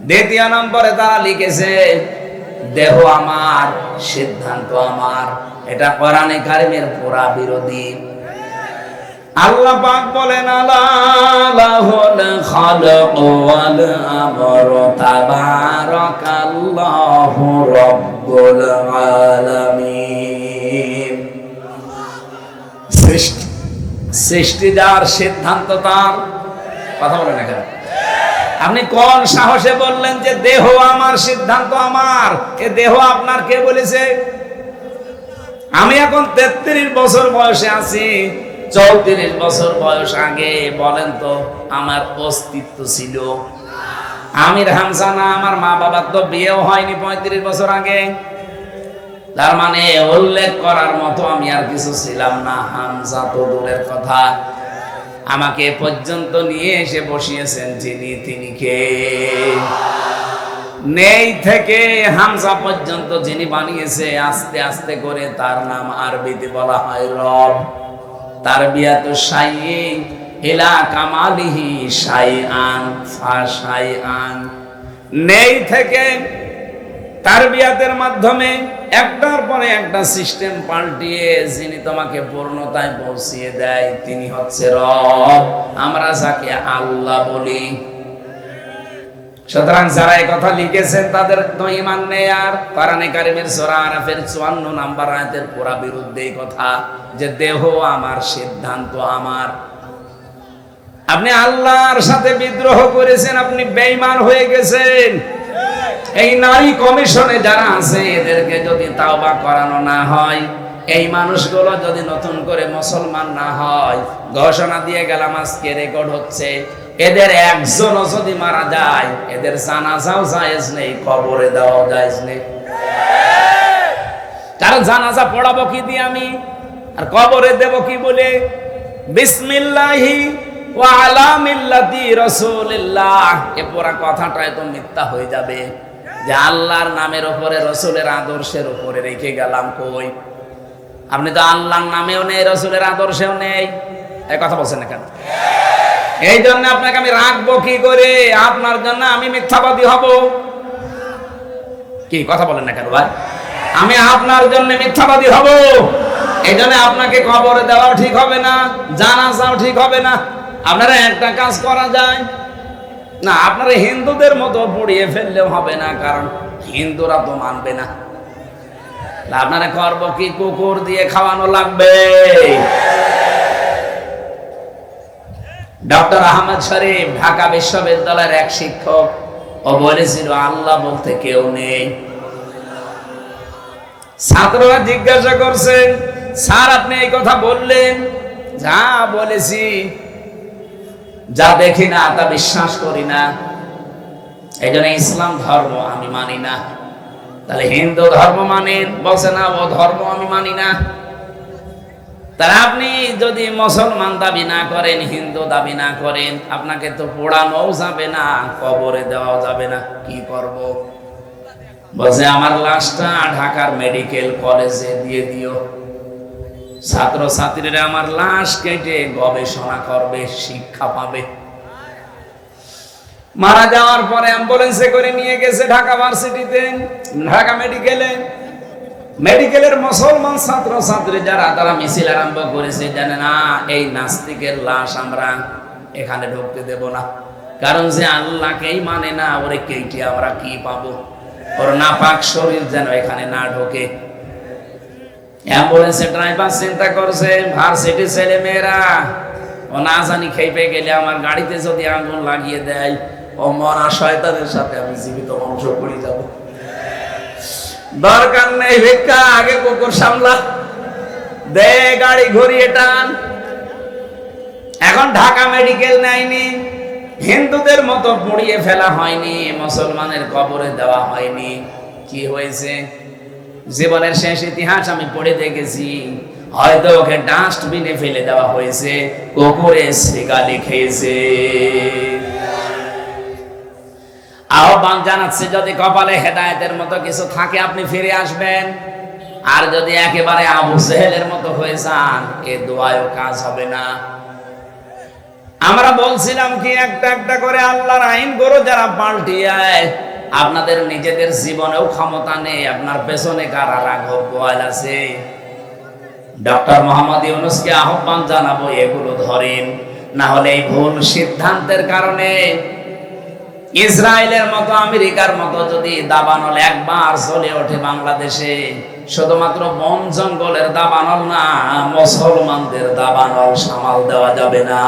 দ্বিতীয় নম্বরে তারা লিখেছে দেহ আমার, সিদ্ধান্ত আমার। এটা কোরআনে কারিমের পুরা বিরোধী। আল্লাহ পাক বলেন আলা লাহুল খালক ওয়াল আমরু তাবারাকাল্লাহু রাব্বুল আলামিন। সৃষ্টি যার, সিদ্ধান্ত তার। কথা বলেন না কেন? আপনি কোন সাহসে বললেন যে দেহ আমার, সিদ্ধান্ত আমার? এ দেহ আপনার কে বলেছে? আমি এখন 33 বছর বয়সে আছি। 34 বছর বয়স আগে বলেন তো আমার অস্তিত্ব ছিল? আমির হামজা না, আমার মা বাবার তো বিয়েও হয়নি 35 বছর আগে। তার মানে উল্লেখ করার মতো আমি আর কিছু ছিলাম না। হামজা তো দূরের কথা, আমাকে পর্যন্ত নিয়ে এসে বসিয়েছেন যিনি, তিনি কে? নেই থেকে হামজা পর্যন্ত যিনি বানিয়েছে আস্তে আস্তে করে, তার নাম আরবিতে বলা হয় রব। তারবিয়াতু শাইইন ইলা কামালিহি শাইআন ফাশাইআন। নেই থেকে তারবিয়াতের মাধ্যমে একটার পরে একটা সিস্টেম পাল্টিয়ে যিনি তোমাকে পূর্ণতায় পৌঁছিয়ে দেয়, তিনি হচ্ছে রব। আমরা যাকে আল্লাহ বলি। সুতরাং যারা এই কথা লিখেছেন তাদের তো ঈমান নেই। আর কোরআনে কারিমের সূরা আরাফের 54 নম্বর আয়াতের পুরা বিরুদ্ধে এই কথা যে দেহ আমার, সিদ্ধান্ত আমার। আপনি আল্লাহর সাথে বিদ্রোহ করেছেন, আপনি বেঈমান হয়ে গেছেন। এই নারী কমিশনে যারা আছে এদেরকে যদি তাওবা করানো না হয়, এই মানুষগুলো যদি নতুন করে মুসলমান না হয়, ঘোষণা দিয়ে গেলাম আজকে রেকর্ড হচ্ছে, এদের একজনও যদি মারা যায় এদের জানাজাও জায়েজ নেই, কবরে দেওয়া জায়েজ নেই। কারণ জানাজা পড়াবো কি দিয়ে আমি, আর কবরে দেব কি বলে? বিসমিল্লাহি ওয়া আলা মিল্লাতি রাসূলিল্লাহ। এ পুরা কথাটাই তো মিথ্যা হয়ে যাবে যে আল্লাহর নামের উপরে, রসুলের আদর্শের উপরে রেখে গেলাম। কই? আপনি তো আল্লাহর নামেও নেই, রসুলের আদর্শেও নেই। এই কথা বলছেন না কেন? এই জন্য আপনাকে আমি রাখবো কি করে? আপনার জন্য আমি মিথ্যাবাদী হব? কি কথা বলেন না কেন ভাই? আমি আপনার জন্য মিথ্যাবাদী হব? এই জন্য আপনাকে কবরে দেওয়াও ঠিক হবে না, জানাজাও ঠিক হবে না। আপনারা একটা কাজ করা যায় না, আপনারা হিন্দুদের মতো পুড়িয়ে ফেললেও হবে না, কারণ হিন্দুরা তো মানবে না। আপনারা করবো কি? কুকুর দিয়ে খাওয়ানো লাগবে। ডক্টর আহমদ শরীফ ঢাকা বিশ্ববিদ্যালয়ের এক শিক্ষক, ও বলেছিল আল্লাহ বলতে কেউ নেই। ছাত্ররা জিজ্ঞাসা করছেন, স্যার আপনি এই কথা বললেন? যা বলেছি, যা দেখি না তা বিশ্বাস করি না। এই জন্য ইসলাম ধর্ম আমি মানি না। তাহলে হিন্দু ধর্ম মানেন? বলছে না, ও ধর্ম আমি মানি না। তাহলে আপনি যদি মুসলমান দাবি না করেন, হিন্দু দাবি না করেন, আপনাকে তো পোড়ানোও যাবে না, কবরে দেওয়াও যাবে না। কি করব? বলছে আমার লাশটা ঢাকার মেডিকেল কলেজে দিয়ে দিও, ছাত্র ছাত্রীরা আমার লাশ কেটে গবেষণা করবে, শিক্ষা পাবে। মারা যাওয়ার পরে অ্যাম্বুলেন্সে করে নিয়ে গেছে ঢাকা ভার্সিটিতে, ঢাকা মেডিকেলের মুসলমান ছাত্র ছাত্রী যারা, তারা মিছিল আরম্ভ করেছে, জানে না এই নাস্তিকের লাশ আমরা এখানে ঢুকতে দেব না, কারণ যে আল্লাহকেই মানে না, ওরে কেটে আমরা কি পাবো, ওর নাপাক শরীর যেন এখানে না ঢোকে। অ্যাম্বুলেন্সের ড্রাইভার চিন্তা করছে, ভার্সিটির ছেলে মেয়েরা ও না জানি খেপে গেলে আমার গাড়িতে যদি আগুন লাগিয়ে দেয়, ও মরা শয়তানের সাথে আমি জীবিত ধ্বংস করে যাব। দরকার নেই ভিক্ষা, আগে কুকুর সামলা, দে গাড়ি ঘুরিয়ে টান। এখন ঢাকা মেডিকেল নেয়নি, হিন্দুদের মতো পুড়িয়ে ফেলা হয়নি, মুসলমানের কবরে দেওয়া হয়নি। কি হয়েছে? জীবনের শেষ ইতিহাস আমি পড়ে দেখেছি, হয়তো ওকে ডাস্টবিনে ফেলে দেওয়া হয়েছে, কুকুরে শ্রীগালি খেয়েছে। আহ্বান জানাচ্ছে, যদি কপালে হেদায়েতের মতো কিছু থাকে আপনি ফিরে আসবেন, আর যদি একেবারে আবু জেহেলের মতো হয়ে যান, এ দোয়ায়ও কাজ হবে না। আমরা বলছিলাম কি, একটা একটা করে আল্লাহর আইনগুলো যারা পাল্টিয়ে, আপনাদের নিজেদের জীবনেও ক্ষমতা নেই, আপনার পেছনে কারা রাঘব গোয়াল আছে। ডক্টর মোহাম্মদ ইউনূসকে আহ্বান জানাবো, এগুলো ধরেন, না হলে এই ভুল সিদ্ধান্তের কারণে ইসরায়েলের মতো, আমেরিকার মতো যদি দাবানল একবার চলে ওঠে বাংলাদেশে, শুধুমাত্র বন জঙ্গলের দাবানল না, মুসলমানদের দাবানল সামাল দেওয়া যাবে না।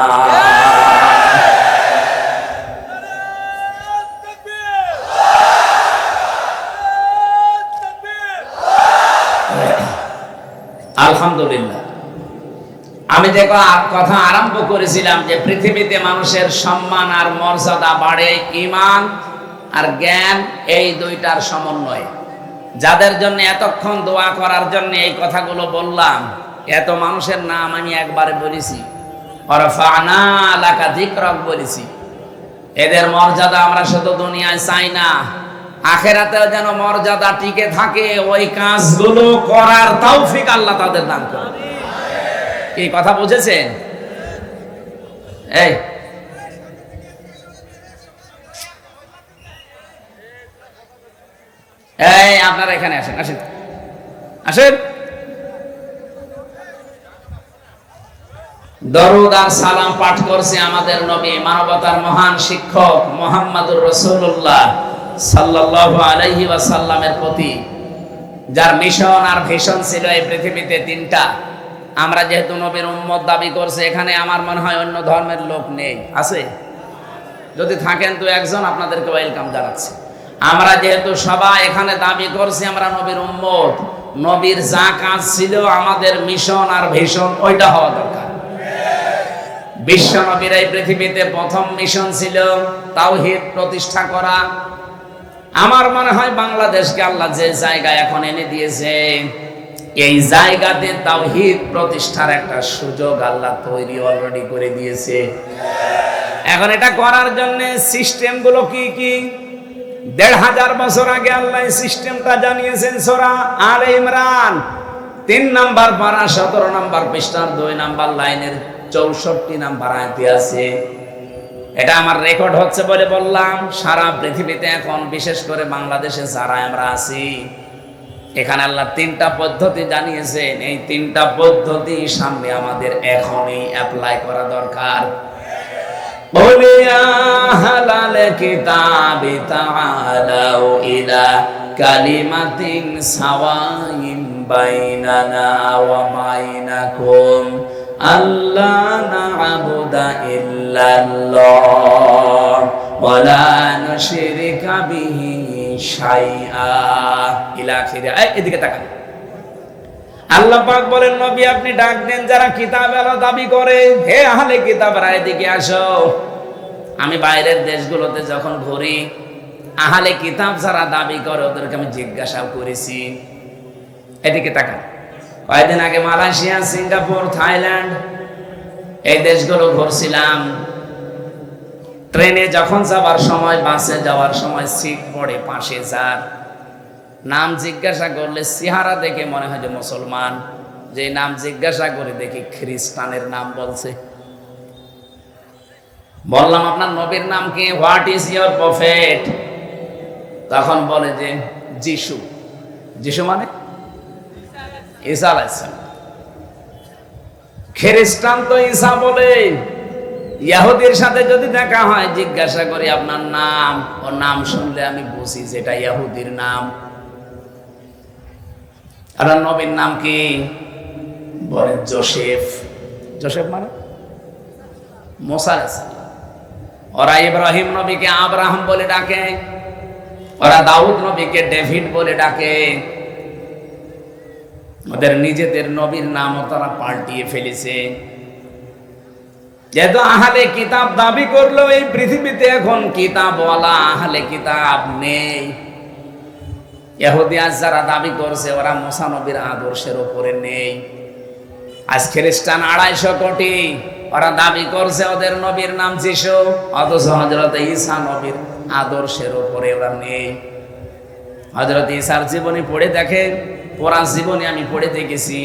আলহামদুলিল্লাহ, আমি যে কথা আরম্ভ করেছিলাম যে পৃথিবীতে মানুষের সম্মান আর মর্যাদা বাড়ে ঈমান আর জ্ঞান, এই দুইটার সমন্বয়ে। যাদের জন্য এতক্ষণ দোয়া করার জন্য এই কথাগুলো বললাম, এত মানুষের নাম আমি একবারে বলেছি, ওয়ারফা'না লাকা যিকরাক বলেছি। এদের মর্যাদা আমরা শুধু দুনিয়ায় চাই না, আখিরাতেও যেন মর্যাদা টিকে থাকে, ওই কাজগুলো করার তৌফিক আল্লাহ তাদের দান করে। এই কথা বুঝেছেন? এই আপনারা এখানে আসেন, আসেন আসেন। দরুদ আর সালাম পাঠ করছে আমাদের নবী, মানবতার মহান শিক্ষক মুহাম্মদুর রাসূলুল্লাহ সাল্লাল্লাহু আলাইহি ওয়াসাল্লামের প্রতি, যার মিশন আর ভিশন ছিল এই পৃথিবীতে তিনটা। আমরা যেহেতু নবীর উম্মত দাবি করছে, এখানে আমার মনে হয় অন্য ধর্মের লোক নেই, আছে? যদি থাকেন তো একজন, আপনাদেরকে ওয়েলকাম জানাচ্ছি। আমরা যেহেতু সবাই এখানে দাবি করছি আমরা নবীর উম্মত, নবীর যা কাজ ছিল আমাদের মিশন আর ভিশন ওইটা হওয়া দরকার। বিশ্ব নবীর এই পৃথিবীতে প্রথম মিশন ছিল তাওহীদ প্রতিষ্ঠা করা। আমার মনে হয় বাংলাদেশকে আল্লাহ যে জায়গায় এখন এনে দিয়েছে, এই জায়গাতে তাওহীদ প্রতিষ্ঠার একটা সুযোগ আল্লাহ তৈরি অলরেডি করে দিয়েছে। এখন এটা করার জন্য সিস্টেমগুলো কি কি, ১৫০০ বছর আগে আল্লাহ সিস্টেমটা জানিয়েছেন সূরা আলে ইমরান ৩ নাম্বার পারা ১৭ নাম্বার পৃষ্ঠার ২ নাম্বার লাইনের ৬৪ নাম্বার আয়াতে আছে। এটা আমার রেকর্ড হচ্ছে বলে বললাম। সারা পৃথিবীতে এখন বিশেষ করে বাংলাদেশে যারা আমরা আছি, এখানে আল্লাহ ৩টা পদ্ধতি জানিয়েছেন। এই ৩টা পদ্ধতি সামনে আমাদের এখনই অ্যাপ্লাই করা দরকার। বলিয়া হালাল কিতাবি তাআলাউ ইলা কালিমাতিন সাওয়াইন বাইনানা ওয়া বাইনাকুম আল্লা না'বুদা ইল্লাল্লাহ ওয়া লা নুশরিকা বিহি শাইআ ইলা আখিরে। এদিকে তাকান। আল্লাহ পাক বলেন, নবী আপনি ডাক দেন যারা কিতাবের দাবি করে, হে আহলে কিতাবরা এদিকে আসো। আমি বাইরের দেশগুলোতে যখন ঘুরি, আহলে কিতাব যারা দাবি করে ওদেরকে আমি জিজ্ঞাসা করেছি। এদিকে তাকান। কয়েকদিন আগে মালয়েশিয়া, সিঙ্গাপুর, থাইল্যান্ড এই দেশগুলো ঘুরছিলাম। ট্রেনে যখন যাওয়ার সময়, বাসে যাওয়ার সময় সিট পড়ে পাশে যার, নাম জিজ্ঞাসা করলে চেহারা দেখে মনে হয় যে মুসলমান, যে নাম জিজ্ঞাসা করে দেখি খ্রিস্টানের নাম বলছে। বললাম আপনার নবীর নাম কি? What is your prophet? তখন বলে যে যিশু। যিশু মানে ঈসা আলাইহিস সালাম। খ্রিস্টান তো ঈসা বলে। ইহুদির সাথে যদি দেখা হয় জিজ্ঞাসা করি আপনার নাম, ও নাম শুনলে আমি বুঝি যেটা ইহুদির নাম। আপনার নবীর নাম কি? বলে জোসেফ। জোসেফ মানে মুসা আলাইহিস সালাম। ওরা ইব্রাহিম নবীকে আব্রাহাম বলে ডাকে, ওরা দাউদ নবীকে ডেভিড বলে ডাকে। ওদের নিজেদের নবীর নামও তারা পাল্টিয়ে ফেলেছে। যেহেতু আহলে কিতাব দাবি করলো, এই পৃথিবীতে এখন কিতাবওয়ালা আহলে কিতাব নেই। ইহুদি আজ যারা দাবি করছে ওরা মুসা নবীর আদর্শের উপরে নেই। আজ খ্রিস্টান 250 কোটি, ওরা দাবি করছে ওদের নবীর নাম যিশু, অথচ হযরত ঈসা নবীর আদর্শের উপরে ওরা নেই। হযরত ঈসার জীবনী পড়ে দেখেন, পুরা জীবনী আমি পড়ে দেখেছি।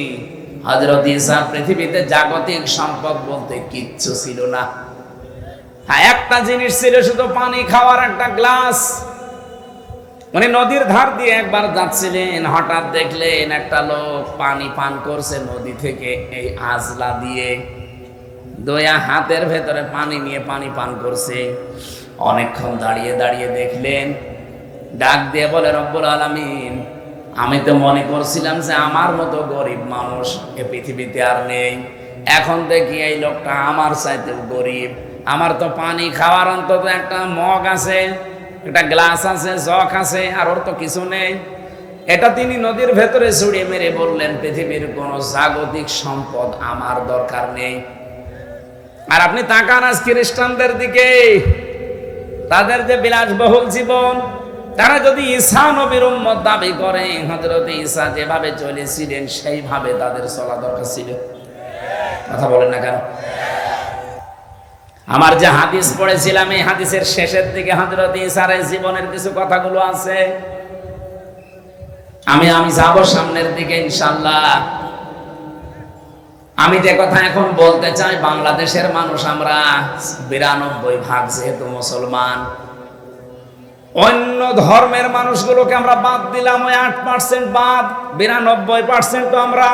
হযরত ঈসা পৃথিবীতে জাগতিক সম্পদ বলতে কিচ্ছু ছিল না। হ্যাঁ, একটা জিনিস ছিল, শুধু পানি খাওয়ার একটা গ্লাস। উনি নদীর ধার দিয়ে একবার যাচ্ছিলেন, হঠাৎ দেখলেন একটা লোক পানি পান করছে নদী থেকে এই আজলা দিয়ে। দয়া হাতের ভেতরে পানি নিয়ে পানি পান করছে। অনেকক্ষণ দাঁড়িয়ে দাঁড়িয়ে দেখলেন, ডাক দিয়ে বলে রব্বুল আলামিন, আমি তো মনে করছিলাম যে আমার মতো গরিব মানুষ এ পৃথিবীতে আর নেই। এখন দেখি এই লোকটা আমার চাইতেও গরিব। আমার তো পানি খাওয়ার অন্তত একটা মগ আছে, একটা গ্লাস আছে, জগ আছে, আর ওর তো কিছু নেই। এটা তিনি নদীর ভেতরে ছুড়ে মেরে বললেন, পৃথিবীর কোন জাগতিক সম্পদ আমার দরকার নেই। আর আপনি তাকান আজ খ্রিস্টানদের দিকে, তাদের যে বিলাসবহুল জীবন, তারা যদি ঈসা নবীর উম্মত দাবি করে, হযরত ঈসা যেভাবে চলেছিলেন সেইভাবে তাদের চলা দরকার ছিল। কথা বলেন না কেন? আমার যে হাদিস পড়েছিলাম, এই হাদিসের শেষের দিকে হযরত ঈসার জীবনের কিছু কথাগুলো আছে। আমি যাব সামনের দিকে ইনশাআল্লাহ। আমি যে কথা এখন বলতে চাই, বাংলাদেশের মানুষ আমরা 92% যেহেতু মুসলমান, অন্য ধর্মের মানুষগুলোকে আমরা বাদ দিলাম, ওই 8% বাদ, 92% তো আমরা।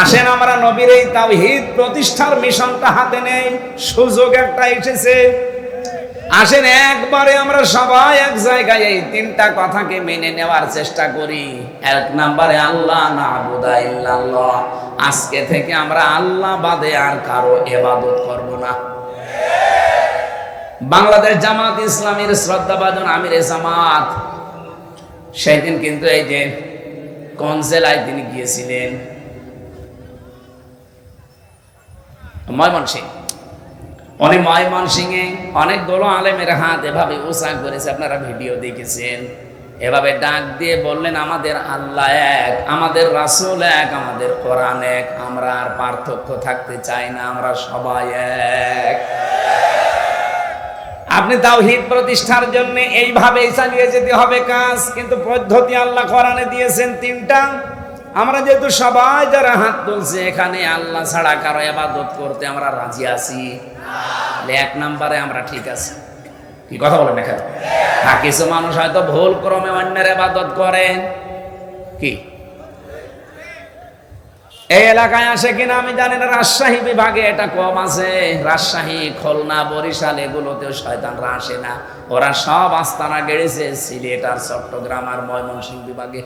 আসেন আমরা নবীর এই তাওহীদ প্রতিষ্ঠার মিশনটা হাতে নেই, সুযোগ একটা এসেছে। আসেন একবারে আমরা সবাই এক জায়গায় এই 3টা কথাকে মেনে নেওয়ার চেষ্টা করি। 1 নম্বরে আল্লাহ না'বুদা ইল্লাল্লাহ, আজকে থেকে আমরা আল্লাহ বাদে আর কারো ইবাদত করব না। বাংলাদেশ জামাত ইসলামীর শ্রদ্ধাভাজন আমির জামাত সেদিন কিন্তু এই যে কোন জেলায় তিনি গিয়েছিলেন, ময়মনসিংহ। উনি ময়মনসিংহে অনেকগুলো আলেমের হাত এভাবে উঁচা করেছে, আপনারা ভিডিও দেখেছেন। এভাবে ডাক দিয়ে বললেন, আমাদের আল্লাহ এক, আমাদের রাসূল এক, আমাদের কোরআন এক, আমরা আর পার্থক্য থাকতে চাই না, আমরা সবাই এক। আপনি তাওহীদ প্রতিষ্ঠার জন্য এইভাবেই চালিয়ে যেতে হবে কাজ, কিন্তু পদ্ধতি আল্লাহ কোরআনে দিয়েছেন 3টা। আমরা যেহেতু সবাই যারা হাত তুলছে এখানে আল্লাহ ছাড়া কারো ইবাদত করতে আমরা রাজি আছি, 1 নম্বরে আমরা ঠিক আছি। কি কথা বলেন এখানে? হ্যাঁ, কিছু মানুষ হয়তো ভুল ক্রমে অন্যের ইবাদত করে। কি এই এলাকায় আসে কিনা আমি জানি না, রাজশাহী বিভাগে এটা কম আছে। রাজশাহী, খুলনা, বরিশাল এগুলোতেও শয়তানরা আসে না, ওরা সব আস্তানা গেড়েছে সিলেট আর চট্টগ্রাম আর ময়মনসিংহ বিভাগে।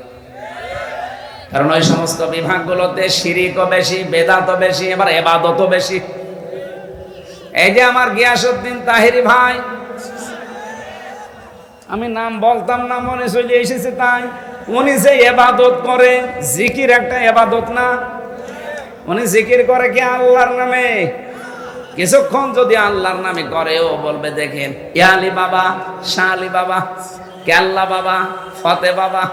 কারণ ওই সমস্ত বিভাগগুলোতে শিরিকও বেশি, বেদাতও বেশি, এবার ইবাদতও বেশি। এই যে আমার গিয়াসউদ্দিন তাহেরি ভাই, আমি নাম বলতাম না, মনে চলে এসেছে তাই। উনি যে ইবাদত করে, জিকির একটা ইবাদত না? উনি জিকির করে কি আল্লাহর নামে? কিছুক্ষণ যদি আল্লাহর নামে করে, ও বলবে দেখেন ইয়ালি বাবা, শাহ আলী বাবা, কেল্লা বাবা, ফতে বাবা,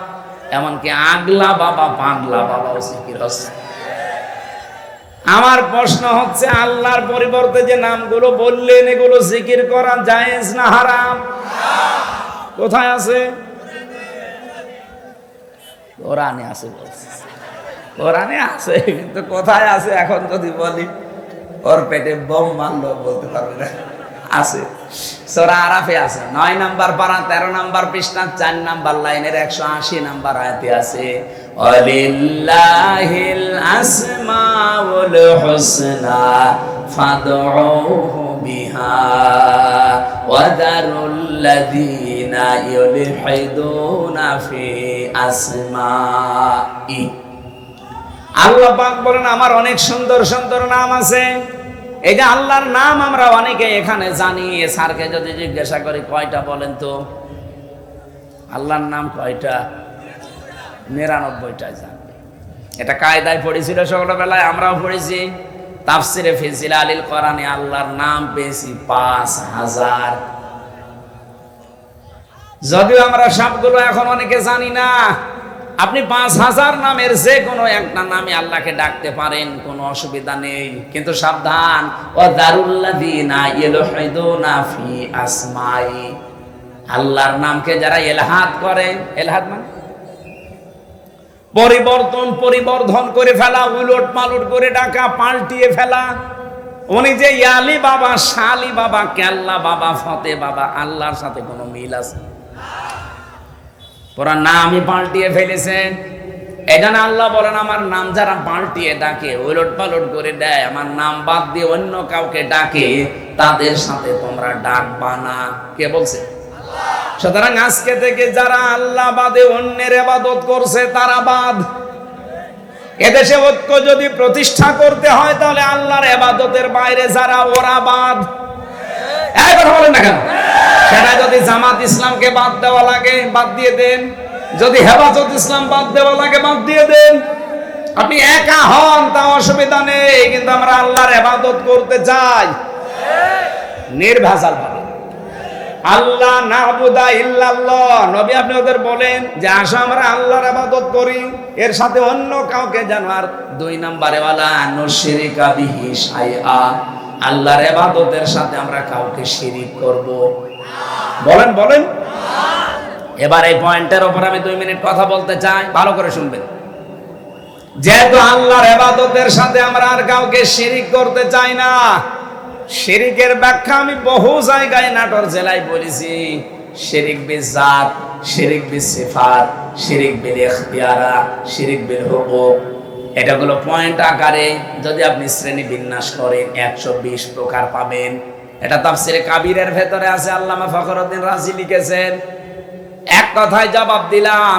এমনকি আগলা বাবা, পাগলা বাবা জিকির হচ্ছে। আমার প্রশ্ন হচ্ছে, আল্লাহর পরিবর্তে যে নামগুলো বললেন এগুলো জিকির করা জায়েজ না হারাম? কোথায় আছে? কোরআনে আছে বলছে, কোরআনে আছে, কিন্তু কোথায় আছে এখন যদি বলি ওর পেটে বোম মারলো বলতে পারবে না। আছে, সূরা আরাফে আছে, 9 নাম্বার পারা 13 নাম্বার পৃষ্ঠা 4 নাম্বার লাইনের 180 নাম্বার আয়াতে আছে, ওয়ালিল্লাহিল আসমাউল হুসনা ফাদউহু বিহা ওয়া দারুল্লাযীনা ইউলহিদুনা ফি আসমাই। আল্লাহ পাক বলেন আমার অনেক সুন্দর সুন্দর নাম আছে। এই যে আল্লাহর নাম আমরা অনেকে এখানে জানি, স্যারকে যদি জিজ্ঞাসা করি কয়টা বলেন তো, আল্লাহর নাম কয়টা? 99টা জানবে। এটা কায়দায় পড়েছিল ছোটবেলায়, আমরাও পড়েছি। তাফসিরে ফি জিলালিল কোরআনে আল্লাহর নাম পেয়েছি 5000। যদিও আমরা সবগুলো এখন অনেকে জানি না। আপনি 5000 নামের যে কোনো একটা নামে আল্লাহকে ডাকতে পারেন, কোনো অসুবিধা নেই। কিন্তু সাবধান, ওয়া দারুল্লাযীনা ইউলহিদুনা ফি আসমাই, আল্লাহর নামকে যারা ইলহাদ করে, ইলহাদ মানে পরিবর্ধন করে ফেলা, উলট পালট করে ডাকা, পাল্টিয়ে ফেলা। উনি যে ইয়ালি বাবা, শালি বাবা, কেল্লা বাবা, ফতে বাবা, আল্লাহর সাথে কোনো মিল আছে? পুরা নামই পাল্টিয়ে ফেলেছেন। এখানে আল্লাহ বলেন আমার নাম যারা পাল্টিয়ে ডাকে, উলট পালট করে দেয়, আমার নাম বাদ দিয়ে অন্য কাউকে ডাকে, তাদের সাথে তোমরা ডাকবা না। কে বলছে? সুতরাং আজকে থেকে যারা আল্লাহ বাদে অন্যের ইবাদত করছে তারা বাদ। এদেশে ঐক্য যদি প্রতিষ্ঠা করতে হয় তাহলে আল্লাহর ইবাদতের বাইরে যারা, ওরা বাদ। এবার বলেন না কেন? সেটা যদি জামাত ইসলামকে বাদ দেওয়া লাগে বাদ দিয়ে দেন, যদি হেফাজত ইসলাম বাদ দেওয়া লাগে বাদ দিয়ে দেন। আপনি একা হন তা অসুবিধা নেই, কিন্তু আমরা আল্লাহর ইবাদত করতে চাই নির্ভেজাল ভাবে। আল্লাহ নাবুদা ইল্লাল্লাহ, নবী আপনি ওদের বলেন যে আসো আমরা আল্লাহর ইবাদত করি, এর সাথে অন্য কাউকে যেন আর 2 নম্বরে ওয়ালা নুশরিকা বিহি শাইআ, আল্লাহর ইবাদতের সাথে আমরা কাউকে শিরিক করব বলেন বলেন। এবার এই পয়েন্টের উপর আমি 2 মিনিট কথা বলতে চাই, ভালো করে শুনবেন। যেহেতু আল্লাহর ইবাদতের সাথে আমরা আর কাউকে শিরিক করতে চাই না, শিরিকের ব্যাখ্যা আমি বহু জায়গায় নাটোর জেলায় বলেছি। শিরিক বিল জাত, শিরিক বিল সিফাত, শিরিক বিল ইখতিয়ারা, শিরিক বিল হুকুক। এটা হলো পয়েন্ট আকারে যদি আপনি শ্রেণী বিন্যাস করেন 120 প্রকার পাবেন। এটা তাফসিরে কাবীরের ভেতরে আছে, আল্লামা ফখরুদ্দিন রাজি লিখেছেন। এক কথায় জবাব দিলাম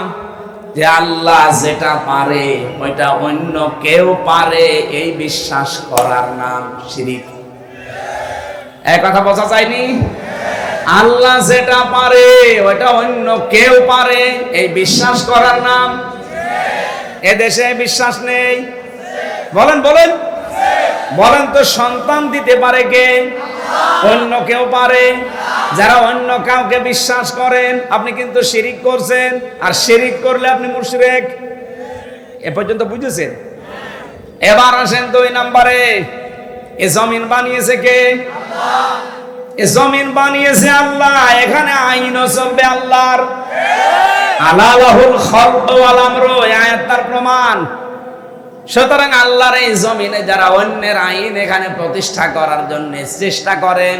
যে আল্লাহ যেটা পারে ওইটা অন্য কেউ পারে, এই বিশ্বাস করার নাম শিরিক। এই কথা বোঝা যায়নি? আল্লাহ যেটা পারে ওইটা অন্য কেউ পারে, এই বিশ্বাস করার নাম। এদেশে বিশ্বাস নেই, বলেন বলেন বলেন তো সন্তান দিতে পারে কে? অন্য কেউ পারে। যারা অন্য কাউকে বিশ্বাস করেন আপনি কিন্তু শিরিক করছেন, আর শিরিক করলে আপনি মুশরিক। এ পর্যন্ত বুঝেছেন? এবার আসেন 2 নম্বরে, এ জমিন বানিয়েছে কে? এ জমিন বানিয়েছে আল্লাহ, এখানে আইনও চলবে আল্লাহর। আলা লাহুল খালকু ওয়াল আমরু, আয়াত তার প্রমাণ। সুতরাং আল্লাহর এই জমিনে যারা অন্যের আইন এখানে প্রতিষ্ঠা করার জন্য চেষ্টা করেন,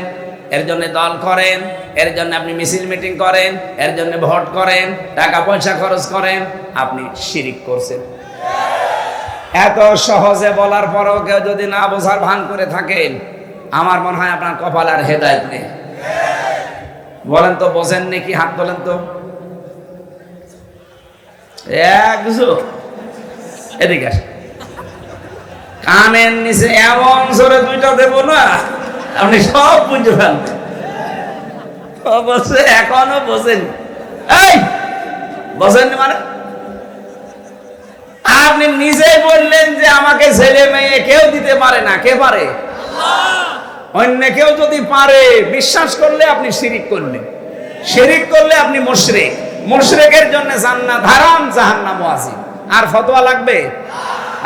এর জন্য দল করেন, এর জন্য আপনি মিছিল মিটিং করেন, এর জন্য ভোট করেন, টাকা পয়সা খরচ করেন, আপনি শিরিক করছেন। এত সহজে বলার পরেও কেউ যদি না বোঝার ভান করে থাকেন, আমার মনে হয় আপনার কপাল আর হেদায়েত নেই। বলেন তো বোঝেন নাকি? হাত বলেন তো। এদিকে আসেন, কানের নিচে এমন জোরে 2টা দেব না আপনি সব বুঝে ফেলবেন। অবশ্যই এখনো বোঝেন, এই বোঝেন মানে আপনি নিজেই বললেন যে আমাকে ছেলে মেয়ে কেউ দিতে পারে না। কে পারে? অন্য কেউ যদি পারে, বিশ্বাস করলে আপনি শিরিক করলেন, শিরিক করলে আপনি মুশরিক। মুশরিকের জন্য জান্নাত হারাম, জাহান্নাম ওয়াজিব। আর ফতোয়া লাগবে?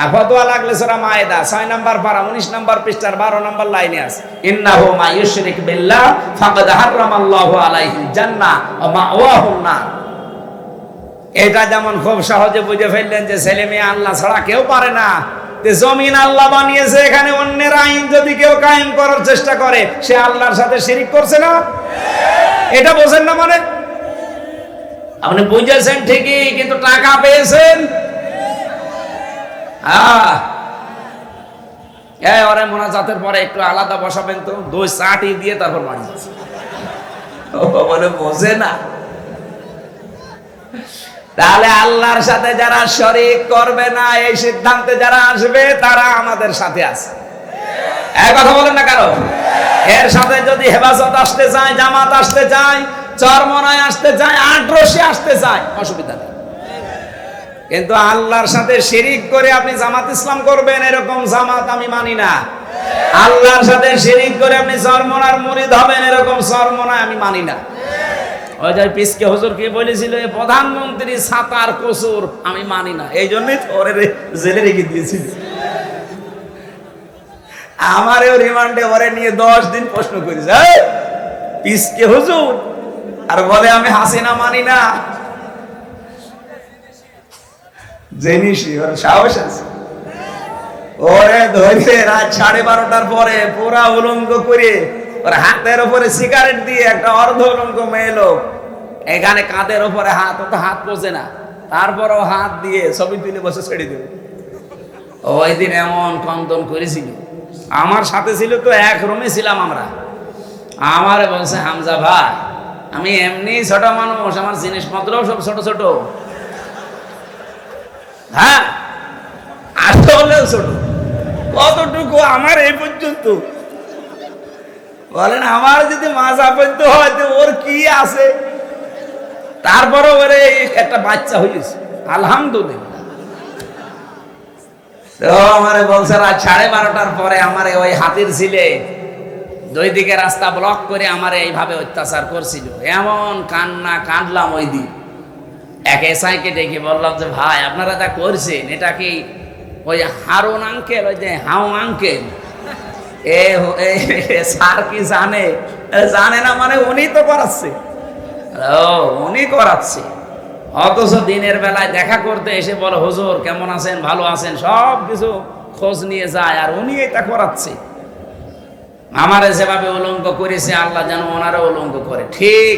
আর ফতোয়া লাগলে সূরা মায়েদা 6 নম্বর পারা 19 নম্বর পৃষ্ঠার 12 নম্বর লাইনে আছে, ইন্নাহু মা ইউশরিক বিল্লাহ ফাকাদ হারামাল্লাহু আলাইহিল জান্নাহ ওয়া মাওয়াহুন নার। এটা যেমন খুব সহজে বুঝে ফেললেন যে ছেলে মেয়ে আল্লাহ ছাড়া কেউ পারে না, জমিন আল্লাহ বানিয়েছে, এখানে অন্যের আইন যদি কেউ কায়েম করার চেষ্টা করে সে আল্লাহর সাথে শিরিক করছে না? এটা বোঝেন না? মানে আপনি বুঝেছেন ঠিকই, কিন্তু টাকা পেয়েছেন। ওরে মোনাজাতের পরে একটু আলাদা বসাবেন তো, 2 চাটি দিয়ে তারপর বাড়ি যাচ্ছে। বলে বোঝে না। তাহলে আল্লাহর সাথে যারা শরীক করবে না এই সিদ্ধান্তে যারা আসবে তারা আমাদের সাথে আছে। এই কথা বলেন না কারো? এর সাথে যদি হেফাজত আসতে চায়, জামাত আসতে চায়, চরমনায় আসতে চায়, আটরশি আসতে চায়, অসুবিধা নেই। কিন্তু আল্লাহর সাথে শিরিক করে আপনি জামাত ইসলাম করবেন, এরকম জামাত আমি মানি না। আল্লাহর সাথে শিরিক করে আপনি চরমনার মুরিদ হবেন, এরকম চরমনা আমি মানি না। ওই যে পিসকে হুজুর কি বলেছিল, প্রধানমন্ত্রী সাতার কসুর আমি মানি না, এই জন্যই তো ওরে জেলে রেখে দিয়েছিল। আমারও রিমান্ডে ওরে নিয়ে 10 দিন প্রশ্ন করেছে, পিসকে হুজুর, আর বলে আমি হাসিনা মানি না। জেনিসি ওর সাহস আছে, ওরে ধরে রাত 12:30টার পরে পুরা উলঙ্গ করে ওর হাতের উপরে সিগারেট দিয়ে একটা অর্ধ উলঙ্গ মেয়ে লোক এখানে কাঁধের উপরে হাত, ও তো হাত পোষে না, তারপরও হাত দিয়ে ছবি তুলে বসে ছেড়ে দেবে। ওই দিন এমন কন্দন করেছিল, আমার সাথে ছিল তো, এক রুমে ছিলাম আমরা। আমারে বলছে, হামজা ভাই আমি এমনি ছোট মানুষ, আমার জিনিসপত্র সব ছোট ছোট, হ্যাঁ আসলেও ছোট। কতটুকু? আমার এই পর্যন্ত। বলেন আমার যদি মাজা পর্যন্ত হয় তো ওর কি আছে? তারপরও ওরে একটা বাচ্চা হয়েছে, আলহামদুলিল্লাহ। তো আমারে বলছে রাত 12:30টার পরে আমারে ওই হাতির ছিলে 2 দিকে রাস্তা ব্লক করে আমারে এইভাবে অত্যাচার করছিল। এমন কান্না কাঁদলাম ওই দিন। এক এসআইকে ডেকে বললাম যে ভাই আপনারা যা করছেন এটা কি ওই হারুন আঙ্কেল, ওই যে হাউ আঙ্কেল, স্যার কি জানে? জানে না মানে উনি তো করাচ্ছে। উনি করাচ্ছে, অথচ দিনের বেলায় দেখা করতে এসে বলে হুজুর কেমন আছেন, ভালো আছেন, সব কিছু খোঁজ নিয়ে যায়, আর উনি এটা করাচ্ছে। আমারে যেভাবে উলঙ্গ করেছে আল্লাহ যেন ওনারও উলঙ্গ করে। ঠিক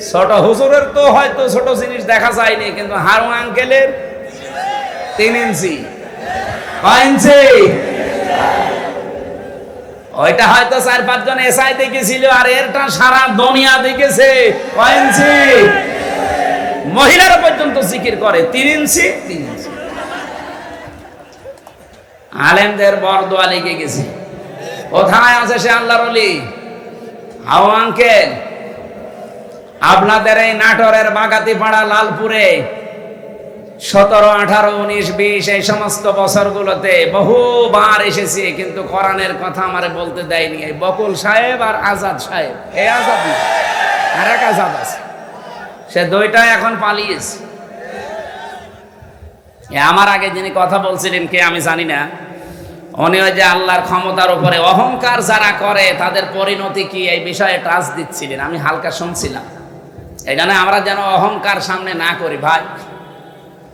ছোট হুজুরের তো হয়তো ছোট জিনিস দেখা যায়নি, কিন্তু হারুন আঙ্কেলের 3 ইঞ্চি, 5 ইঞ্চি, ওইটা হয়তো 4-5 জন এসআই দেখেছিল, আর এরটা সারা দুনিয়া দেখেছে। 5 ইঞ্চি, মহিলারা পর্যন্ত জিকির করে 3 ইঞ্চি 3 ইঞ্চি। আলেমদের বরদোয়া লেগে গেছে। কোথায় আছে সে আল্লাহর ওলি? হাউ আঙ্কেল আপনাদের এই নাটোরের বাগাতিপাড়া, লালপুরে 17, 18, 19, 20 এই সমস্ত বছরগুলোতে বহুবার এসেছি, কিন্তু কোরআনের কথা আমারে বলতে দেয়নি। এই বকুল সাহেব আর আজাদ সাহেব, এই আজাদ আর এক আজাদ আছে, সে 2টাই এখন পালিয়েছে। আমার আগে যিনি কথা বলছিলেন কে আমি জানি না, উনি ওই যে আল্লাহর ক্ষমতার উপরে অহংকার যারা করে তাদের পরিণতি কি এই বিষয়ে টাচ দিচ্ছিলেন, আমি হালকা শুনছিলাম। এই জন্য আমরা যেন অহংকার সামনে না করি ভাই।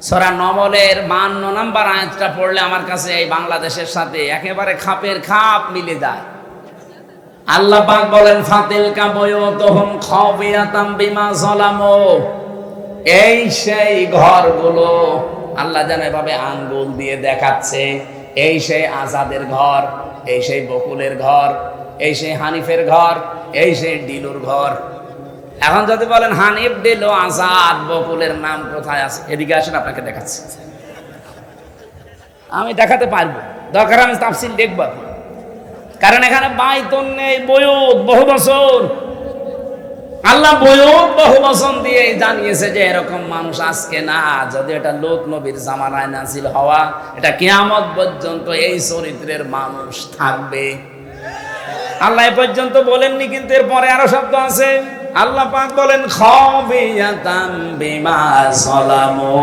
সূরা নমলের 52 নম্বর আয়াতটা পড়লে আমার কাছে এই বাংলাদেশের সাথে একেবারে খাপের খাপ মিলে যায়। আল্লাহ পাক বলেন ফাতিলকা বুয়ুতুহুম খাবিয়াতাম বিমা যালামু, এই সেই ঘরগুলো আল্লাহ যেন এভাবে আঙ্গুল দিয়ে দেখাচ্ছে, এই সেই আজাদের ঘর, এই সেই বকুলের ঘর, এই সেই হানিফের ঘর, এই সেই ডিলুর ঘর। এখন যদি বলেন হানিফ, ডিলু, আজাদ, বকুলের নাম কোথায় আছে, এদিকে আসেন আপনাকে দেখাচ্ছি। আমি দেখাতে পারবো, দরকার আমি তাফসীর দেখব, কারণ এখানে বাইতুন নেই, বয়ুত বহু বছর। আল্লাহ বয়ুত বহু বছর দিয়ে জানিয়েছে যে এরকম মানুষ আজকে না, যদি এটা লূত নবীর জামানায় নাজিল হওয়া, এটা কিয়ামত পর্যন্ত এই চরিত্রের মানুষ থাকবে। আল্লাহ এ পর্যন্ত বলেননি, কিন্তু এর পরে আরো শব্দ আছে। আল্লাহ পাক বলেন খাবিয়াতাম বিমা যালামু,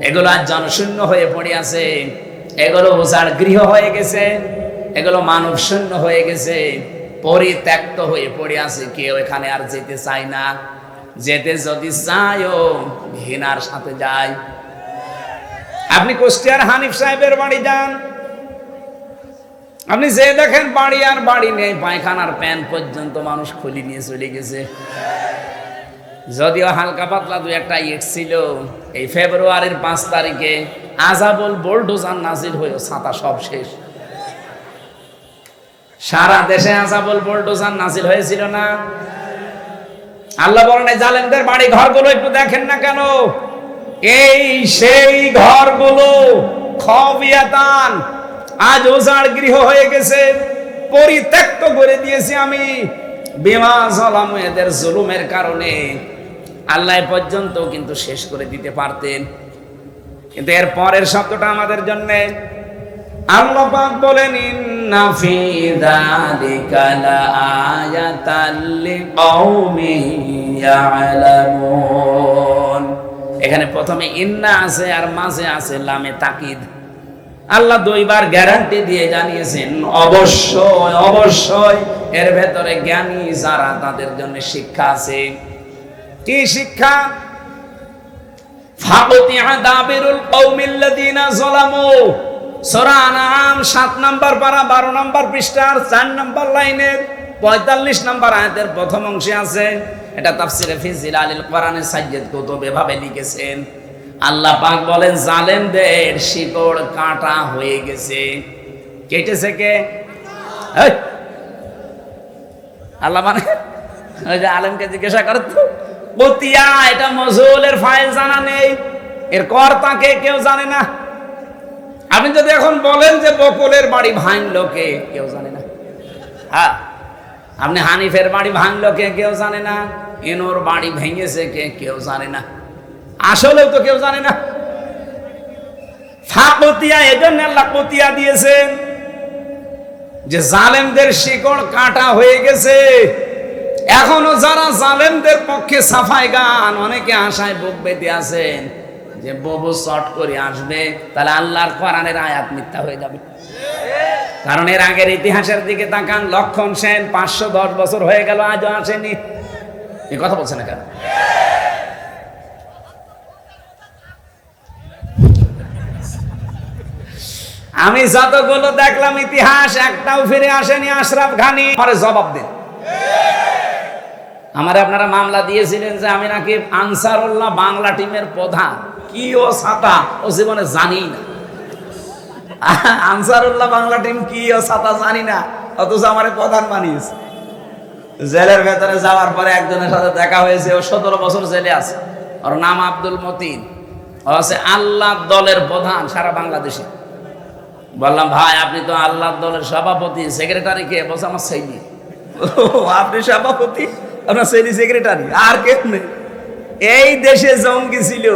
এগুলো আজ জনশূন্য হয়ে পড়ে আছে, এগুলো উজাড় গৃহ হয়ে গেছে, এগুলো মানব শূন্য হয়ে গেছে, পরিত্যক্ত হয়ে পড়ে আছে, কেউ এখানে আর যেতে চায় না। যেতে যদি চাইও ঘৃণার সাথে যায়। আপনি কুষ্টিয়ার হানিফ সাহেবের বাড়ি যান, আপনি যে দেখেন বাড়ি আর বাড়ি নেই, পায়খানার প্যান পর্যন্ত মানুষ খুলি নিয়ে চলে গেছে। যদিও হালকা পাতলা দু একটা ইট ছিল, এই ফেব্রুয়ারির 5 তারিখে আযাবুল বুলডোজার নাজিল হয়ে ছাতা সব শেষ। সারা দেশে আযাবুল বুলডোজার নাজিল হয়েছিল না? আল্লাহ বলেন এই জালেমদের বাড়ি ঘরগুলো একটু দেখেন না কেন? এই সেই ঘরগুলো খাবিয়াতান, আজ উজাড় গৃহ হয়ে গেছে, পরিত্যক্ত করে দিয়েছি আমি। বিমা যালামু, এদের জুলুমের কারণে। আল্লাহ পর্যন্ত কিন্তু শেষ করে দিতে পারতেন, কিন্তু এর পরের শব্দটা আমাদের জন্য। আল্লাহ পাক বলেন ইন্না ফি যালিকা লাআয়াতাল লিকাউমিন ইয়ালামুন। এখানে প্রথমে ইন্না আছে আর মাঝে আছে লামে তাকিদ। আল্লাহ দুইবার গ্যারান্টি দিয়ে জানিয়েছেন অবশ্যই অবশ্যই এর ভেতরে জ্ঞানী যারা তাদের জন্য শিক্ষা আছে। কি শিক্ষা? ফাকুতিআ দাবিরুল কওমিল্লাযিনা যালামু, সূরা আনআম 7 নম্বর পারা 12 নম্বর পৃষ্ঠার 4 নম্বর লাইনের 45 নম্বর আয়াতের প্রথম অংশে আছে। এটা তাফসিরে ফি জিলালিল কোরআনে সাইয়্যিদ কুতুব এভাবে লিখেছেন। আল্লাহ পাক বলেন জালেমদের শিকড় কাটা হয়ে গেছে। কেটেছে কে? আল্লাহ মানে ওই যে আলেমকে জিজ্ঞাসা করতো কুতিয়া, এটা মজহুলের ফাইল জানা নেই, এর কর্তা কে কেউ জানে না। আপনি যদি এখন বলেন যে বকুলের বাড়ি ভাঙলো কে, কেউ জানে না। হ্যাঁ, আপনি হানিফের বাড়ি ভাঙলো কে, কেউ জানে না। ইনুর বাড়ি ভেঙেছে কে, কেউ জানে না। আসলেও তো কেউ জানে না। ফাকুতিয়া, এজন্য আল্লাহ কুতিয়া দিয়েছেন যে জালেমদের শিকড় কাটা হয়ে গেছে। এখনো যারা জালেমদের পক্ষে সাফাই গান, অনেকে আশায় বুক বেঁধে আছেন যে ববু চট করে আসবে, তাহলে আল্লাহর কোরআনের আয়াত মিথ্যা হয়ে যাবে। কারণ এর আগের ইতিহাসের দিকে তাকান, লক্ষণ সেন 510 বছর হয়ে গেল, আজও আসেনি। এই কথা বলছে না কেন? আমি যতগুলো দেখলাম ইতিহাস, একটাও ফিরে আসেনি। আশরাফ ঘানি জবাব দেন। আমারে আপনারা মামলা দিয়েছিলেন যে আমি নাকি আনসারুল্লাহ বাংলা টিমের প্রধান। কি ও ছাতা ও জীবনে জানি না। আনসারুল্লাহ বাংলা টিম কি ও ছাতা জানি না, অথচ আমারে প্রধান বানিয়েছে। জেলের ভেতরে যাওয়ার পরে একজনের সাথে দেখা হয়েছে, ও 17 বছর জেলে আছে। ওর নাম আব্দুল মতিন, ও আছে আল্লাহ দলের প্রধান সারা বাংলাদেশে। বললাম ভাই আপনি তো আল্লাহ দলের সভাপতি, সেক্রেটারি কে? বলছে আমার সেইনি। আপনি সভাপতি, আপনার সেইনি সেক্রেটারি, আর কেউ নেই। এই দেশে জঙ্গি ছিল।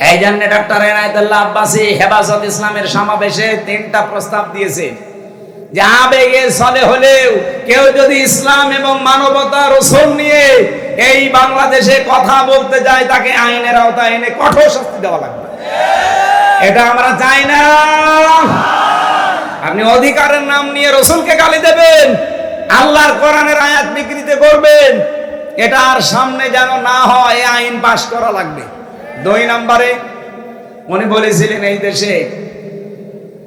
এই জন্য ডক্টর এনায়েতুল্লাহ আব্বাসী হেফাজত ইসলামের সমাবেশে 3টা প্রস্তাব দিয়েছে যে আবেগে চলে হলেও কেউ যদি ইসলাম এবং মানবতা রসুল নিয়ে এই বাংলাদেশে কথা বলতে যায়, তাকে আইনের আওতায় এনে কঠোর শাস্তি দেওয়া লাগবে। এটা আমরা চাই না। আপনি অধিকারের নাম নিয়ে রসুলকে গালি দেবেন, আল্লাহর কোরআনের আয়াত বিকৃতি করবেন, এটা আর সামনে যেন না হয়, আইন পাশ করা লাগবে। 2 নম্বরে উনি বলেছিলেন এই দেশে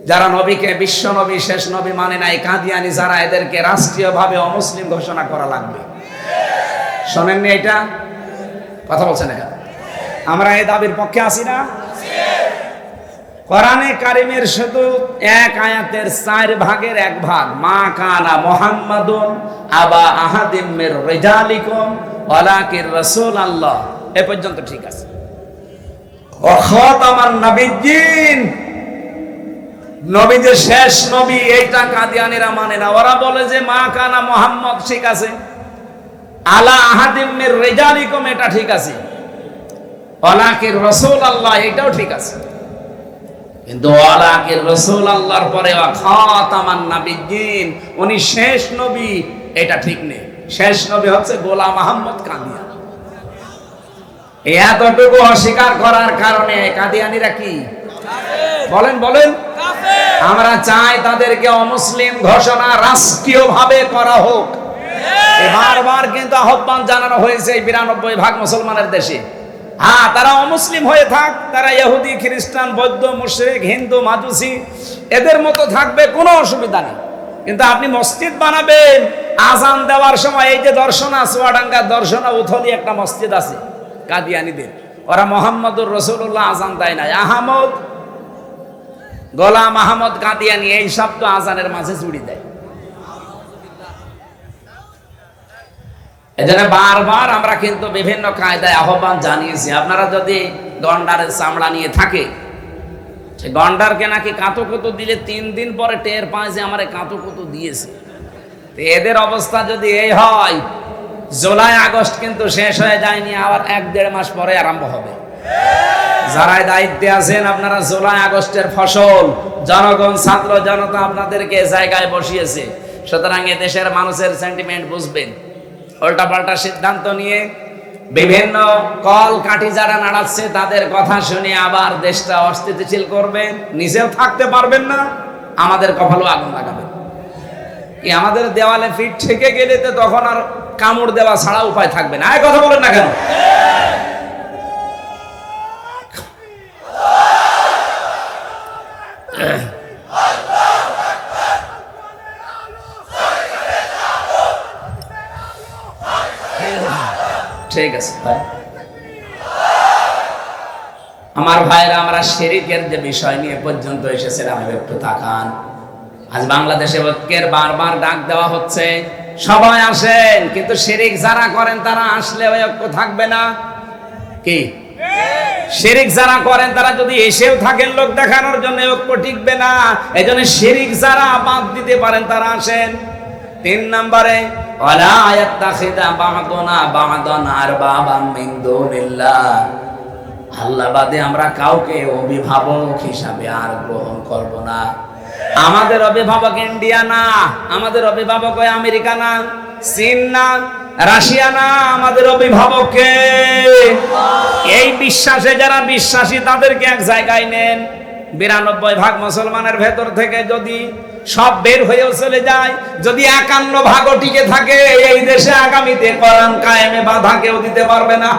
যারা নবীকে বিশ্ব নবী শেষ নবী মানে নাই, কাদিয়ানি যারা, এদেরকে রাষ্ট্রীয়ভাবে অমুসলিম ঘোষণা করা লাগবে। শোনেননি এটা? কথা বলছেন না? আমরা এই দাবির পক্ষে আছি না? কোরআনে কারিমের শুধু এক আয়াতের 4 ভাগের 1 ভাগ, মা কানা মুহাম্মাদুন আবা আহাদিম মির রিজালিকুম ওয়ালাকিন রাসূলুল্লাহ, এ পর্যন্ত ঠিক আছে। ও খাতামান নবিয়্যিন, নবী যে শেষ নবী, এইটা কাদিয়ানীরা মানে না। ওরা বলে যে মা কানা মুহাম্মদ ঠিক আছে, আলা আহাদিম মির রিজালিকুম এটা ঠিক আছে, ওয়ালাকিন রাসূলুল্লাহ এটাও ঠিক আছে, কিন্তু ওয়ালাকিন রাসূলুল্লাহর পরে খাতামান নবিয়্যিন, উনি শেষ নবী, এটা ঠিক নেই। শেষ নবী হচ্ছে গোলাম আহমদ কাদিয়ানী। এতটুকু অস্বীকার করার কারণে কাদিয়ানীরা কি বলেন বলেন? আমরা চাই তাদেরকে অমুসলিম ঘোষণা রাষ্ট্রীয়ভাবে করা হোক, বারবার কিন্তু আহ্বান জানানো হয়েছে এই 92% মুসলমানের দেশে। হ্যাঁ, তারা অমুসলিম হয়ে থাক, তারা ইহুদি, খ্রিস্টান, বৌদ্ধ, মুশরিক, হিন্দু, মাজুসি এদের মতো থাকবে, কোনো অসুবিধা নেই। কিন্তু আপনি মসজিদ বানাবেন, আজান দেওয়ার সময় এই যে দর্শনা, চুয়াডাঙ্গা দর্শনা উথলি একটা মসজিদ আছে কাদিয়ানীদের, ওরা মোহাম্মদুর রাসূলুল্লাহ আজান দেয় না, আহমদ গোলাম আহমদ কাদিয়ানী এই শব্দ আজানের মাঝে জুড়ে দেয়। এজন্য বারবার আমরা কিন্তু বিভিন্ন কায়দায় আহ্বান জানিয়েছি, আপনারা যদি গন্ডারের চামড়া নিয়ে থাকে, সে গন্ডারকে নাকি কাঁতুকুতু দিলে 3 দিন পরে টের পায় যে আমার কাঁতুকুতু দিয়েছে। এদের অবস্থা যদি এই হয়, জুলাই আগস্ট কিন্তু শেষ হয়ে যায়নি, আবার 1-1.5 মাস পরে আরম্ভ হবে। যারা দায়িত্বে আছেন আপনারা জুলাই আগস্টের ফসল, জনগণ, ছাত্র জনতা আপনাদেরকে জায়গায় বসিয়েছে, সুতরাং এদেশের মানুষের সেন্টিমেন্ট বুঝবেন। উল্টাপাল্টা সিদ্ধান্ত নিয়ে বিভিন্ন কল কাঠি যারা নাড়াচ্ছে তাদের কথা শুনে আবার দেশটা অস্থিতিশীল করবেন, নিজেও থাকতে পারবেন না, আমাদের কপালও আগুন লাগাবেন। কি আমাদের দেওয়ালে ফিট ঠেকে গেলে তো তখন আর কামড় দেওয়া ছাড়া উপায় থাকবে না। এই কথা বলেন না কেন? ঠিক আছে ভাই, আমার ভাইরা, আমরা শিরকের যে বিষয় নিয়ে পর্যন্ত এসেছিলাম একটু তাকান। আজ বাংলাদেশে ঐক্যের বারবার ডাক দেওয়া হচ্ছে, সবাই আসেন, কিন্তু শিরক যারা করেন তারা আসলে ওই ঐক্য থাকবে না। কি শিরক যারা করেন তারা যদি এসেও থাকেন লোক দেখানোর জন্য, ঐক্য টিকবে না। এজন্য শিরক যারা বাদ দিতে পারেন তারা আসেন। 3 নম্বরে ওয়ালা ইয়াত্তাখিদা বা'দুনা বা'দান আরবাবাম মিন দুনিল্লাহ, আল্লাহ বাদে আমরা কাউকে অভিভাবক হিসাবে আর গ্রহণ করব না। আমাদের অভিভাবক ইন্ডিয়া না, আমাদের অভিভাবক ওই আমেরিকা না, চীন না, রাশিয়া না, আমাদের অভিভাবক কে? এই বিশ্বাসে যারা বিশ্বাসী তাদেরকে এক জায়গায় নেন। 92% মুসলমানের ভেতর থেকে যদি সব বের হয়েও চলে যায়, যদি 51% টিকে থাকে, এই দেশে আগামীতে কোরআন কায়েমে বাধা কেউ দিতে পারবে না।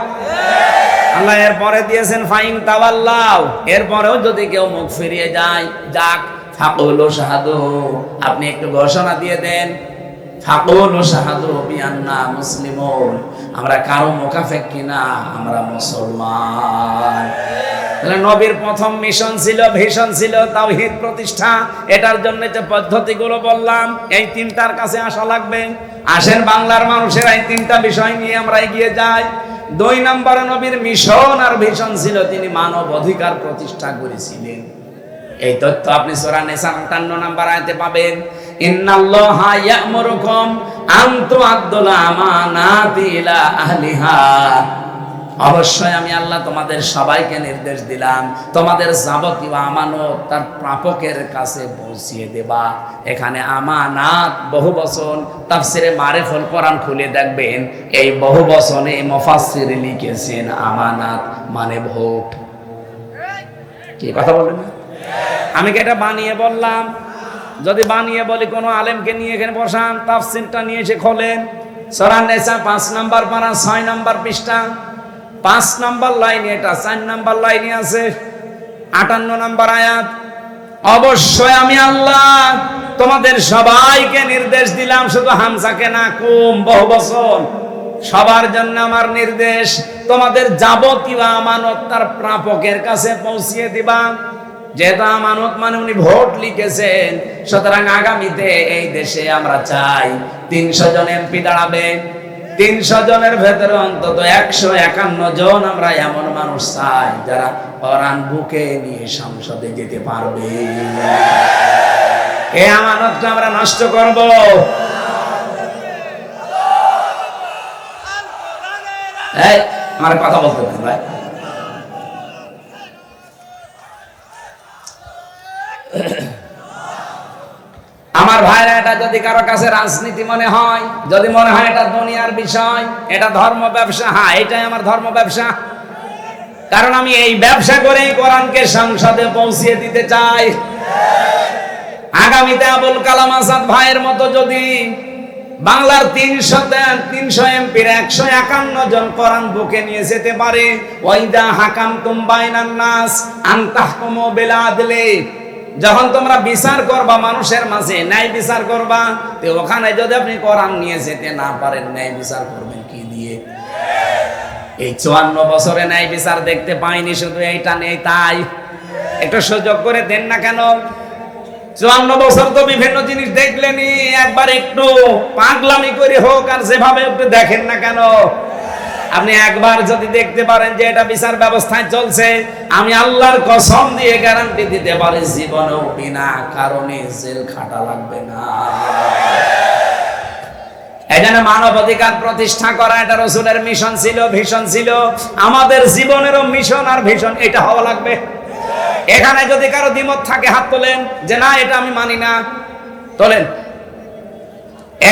আল্লাহ এরপরে দিয়েছেন ফাইন তাওয়াল্লাও, এরপরেও যদি কেউ মুখ ফিরিয়ে যায়, যাক ফাকুলু শাহাদু, আপনি একটু ঘোষণা দিয়ে দেন, ফাকুলু শাহাদু বিআন্না মুসলিমুন, আমরা কারো মুখাফেক কিনা, আমরা মুসলমান। তাহলে নবীর প্রথম মিশন ছিল, ভিশন ছিল তাওহীদ প্রতিষ্ঠা। এটার জন্য যে পদ্ধতিগুলো বললাম, এই 3টার কাছে আসা লাগবে। আসেন বাংলার মানুষের এই 3টা বিষয় নিয়ে আমরা এগিয়ে যাই। 2 নম্বরে নবীর মিশন আর ভিশন ছিল তিনি মানব অধিকার প্রতিষ্ঠা করেছিলেন। এই তথ্য আপনি সূরা নিসা 58 নম্বর আয়াতে পাবেন। ইন্নাল্লাহা ইয়া'মুরুকুম আন তু'আদ্দুল আমানাতি ইলা আহলিহা, অবশ্যই আমি আল্লাহ তোমাদের সবাইকে নির্দেশ দিলাম তোমাদের যাবতীয় আমানত তার প্রাপকের কাছে পৌঁছিয়ে দেবা। এখানে আমানাত বহু বচন, তাফসিরে মারিফুল কোরআন খুলে দেখবেন এই বহু বচনে মুফাসসির লিখেছেন আমানাত মানে ভোট। কি কথা বলেন না? আমি কি এটা বানিয়ে বললাম? যদি বানিয়ে বলি কোনো আলেমকে নিয়ে এখানে বসান, তাফসিরটা নিয়ে এসে খোলেন, সূরা নিসা 5 নম্বর পারা 6 নম্বর পৃষ্ঠা 5 নম্বর লাইনে, এটা 4 নম্বর লাইনে আছে 58 নম্বর আয়াত। অবশ্যই আমি আল্লাহ তোমাদের সবাইকে নির্দেশ দিলাম, শুধু হামজাকে না, কুম বহু বচন, সবার জন্য আমার নির্দেশ, তোমাদের যাবতীয় আমানত তার প্রাপকের কাছে পৌঁছিয়ে দিবা। যেহেতু আমানত মানে উনি ভোট লিখেছেন, সুতরাং আগামীতে এই দেশে আমরা চাই 300 জন এমপি দাঁড়াবে। 300 জনের ভেতরে অন্তত 151 জন আমরা এমন মানুষ চাই যারা কোরআন বুকে নিয়ে সংসদে যেতে পারবে। এই আমানতটা আমরা নষ্ট করব? এই আমার কথা বলতে দেন ভাই। আমার ভাইরা, এটা যদি কারো কাছে রাজনীতি মনে হয়, যদি মনে হয় এটা দুনিয়ার বিষয়, এটা ধর্ম ব্যবসা, হ্যাঁ এটাই আমার ধর্ম ব্যবসা, কারণ আমি এই ব্যবসা করেই কোরআনকে সংসদে পৌঁছিয়ে দিতে চাই। আগামীতে আবুল কালাম আজাদ ভাইয়ের মতো যদি বাংলার 300 এমপির 151 জন কোরআন বুকে নিয়ে যেতে পারে। ওয়াইদা হাকামতুম বাইনান নাস আন তাহকুমু বিল আদলি, যখন তোমরা বিচার করবা মানুষের মাঝে, ন্যায় বিচার করবা, তো ওখানে যদি আপনি কোরআন নিয়ে যেতে না পারেন, ন্যায় বিচার করবেন কি দিয়ে? এই 54 বছরে ন্যায় বিচার দেখতে পাইনি, শুধু এইটা নেই তাই। একটু সুযোগ করে দেন না কেন? 54 বছর তো বিভিন্ন জিনিস দেখলেনি, একবার একটু পাগলামি করে হোক আর যেভাবে একটু দেখেন না কেন? আপনি একবার যদি দেখতে পারেন যে এটা বিচার ব্যবস্থায় চলছে, আমি আল্লাহর কসম দিয়ে গ্যারান্টি দিতে পারি জীবনেও বিনা কারণে জেল খাটা লাগবে না। এখানে মানবাধিকার প্রতিষ্ঠা করা এটা রাসূলের মিশন ছিল, ভিশন ছিল। আমাদের জীবনেরও মিশন আর ভিশন এটা হওয়া লাগবে। এখানে যদি কারো দ্বিমত থাকে হাত তোলেন, যে না এটা আমি মানি না, তোলেন।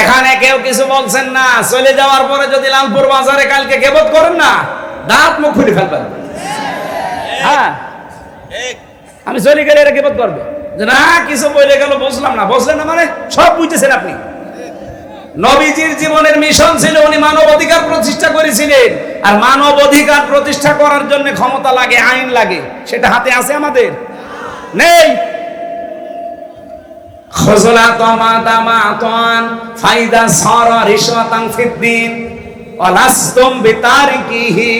এখানে কেউ কিছু বলছেন না, চলে যাওয়ার পরে যদি লালপুর বাজারে কালকে গেবত করেন না, দাঁত মুখ খুলে ফেলবেন। হ্যাঁ, আমি চলে গেলে এরা গেবত করবে যে না কিছু বলে গেল, বুঝলাম না। বুঝলেন না মানে সব বুঝতেছেন আপনি। নবীজির জীবনের মিশন ছিল, উনি মানব অধিকার প্রতিষ্ঠা করেছিলেন। আর মানব অধিকার প্রতিষ্ঠা করার জন্য ক্ষমতা লাগে, আইন লাগে। সেটা হাতে আছে আমাদের? নেই। খুজলাত মাদামাতান ফাইদা সারা রিশওয়াতান ফিদ্দিন ওয়ালাসতুম বিতারিকিহি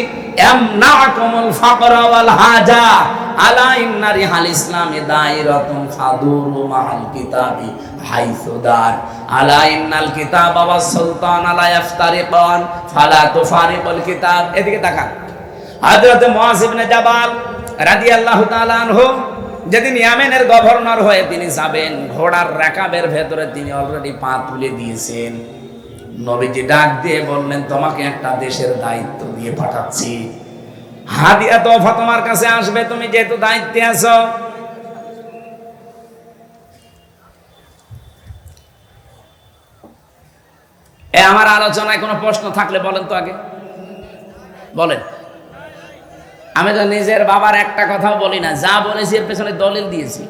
ইয়ামনাকুমুল ফাকরা ওয়াল হাজা আলা ইন্না রিহাল ইসলামি দাইরাতুন ফাদুরু মাআল কিতাবি হাইসু দার আলা ইন্নাল কিতাবা ওয়াস সুলতানা লা ইফতারিকান ফালা তুফারিকুল কিতাব। এদিকে তাকান। হযরত মুআয ইবনে জাবাল রাদিয়াল্লাহু তাআলা আনহু যেদিন ইয়ামেনের গভর্নর হয়ে তিনি যাবেন, ঘোড়ার রাকাবের ভেতরে তিনি অলরেডি পা তুলে দিয়েছেন। নবীজি ডাক দিয়ে বললেন, তোমাকে একটা দেশের দায়িত্ব দিয়ে পাঠাচ্ছি, হাদিয়া তোফা তোমার কাছে আসবে, তুমি যেহেতু দায়িত্বে আছো। আমার আলোচনায় কোনো প্রশ্ন থাকলে বলেন তো, আগে বলেন। আমি তো নিজের বাবার একটা কথাও বলি না, যা বলেছি এর পেছনে দলিল দিয়েছি।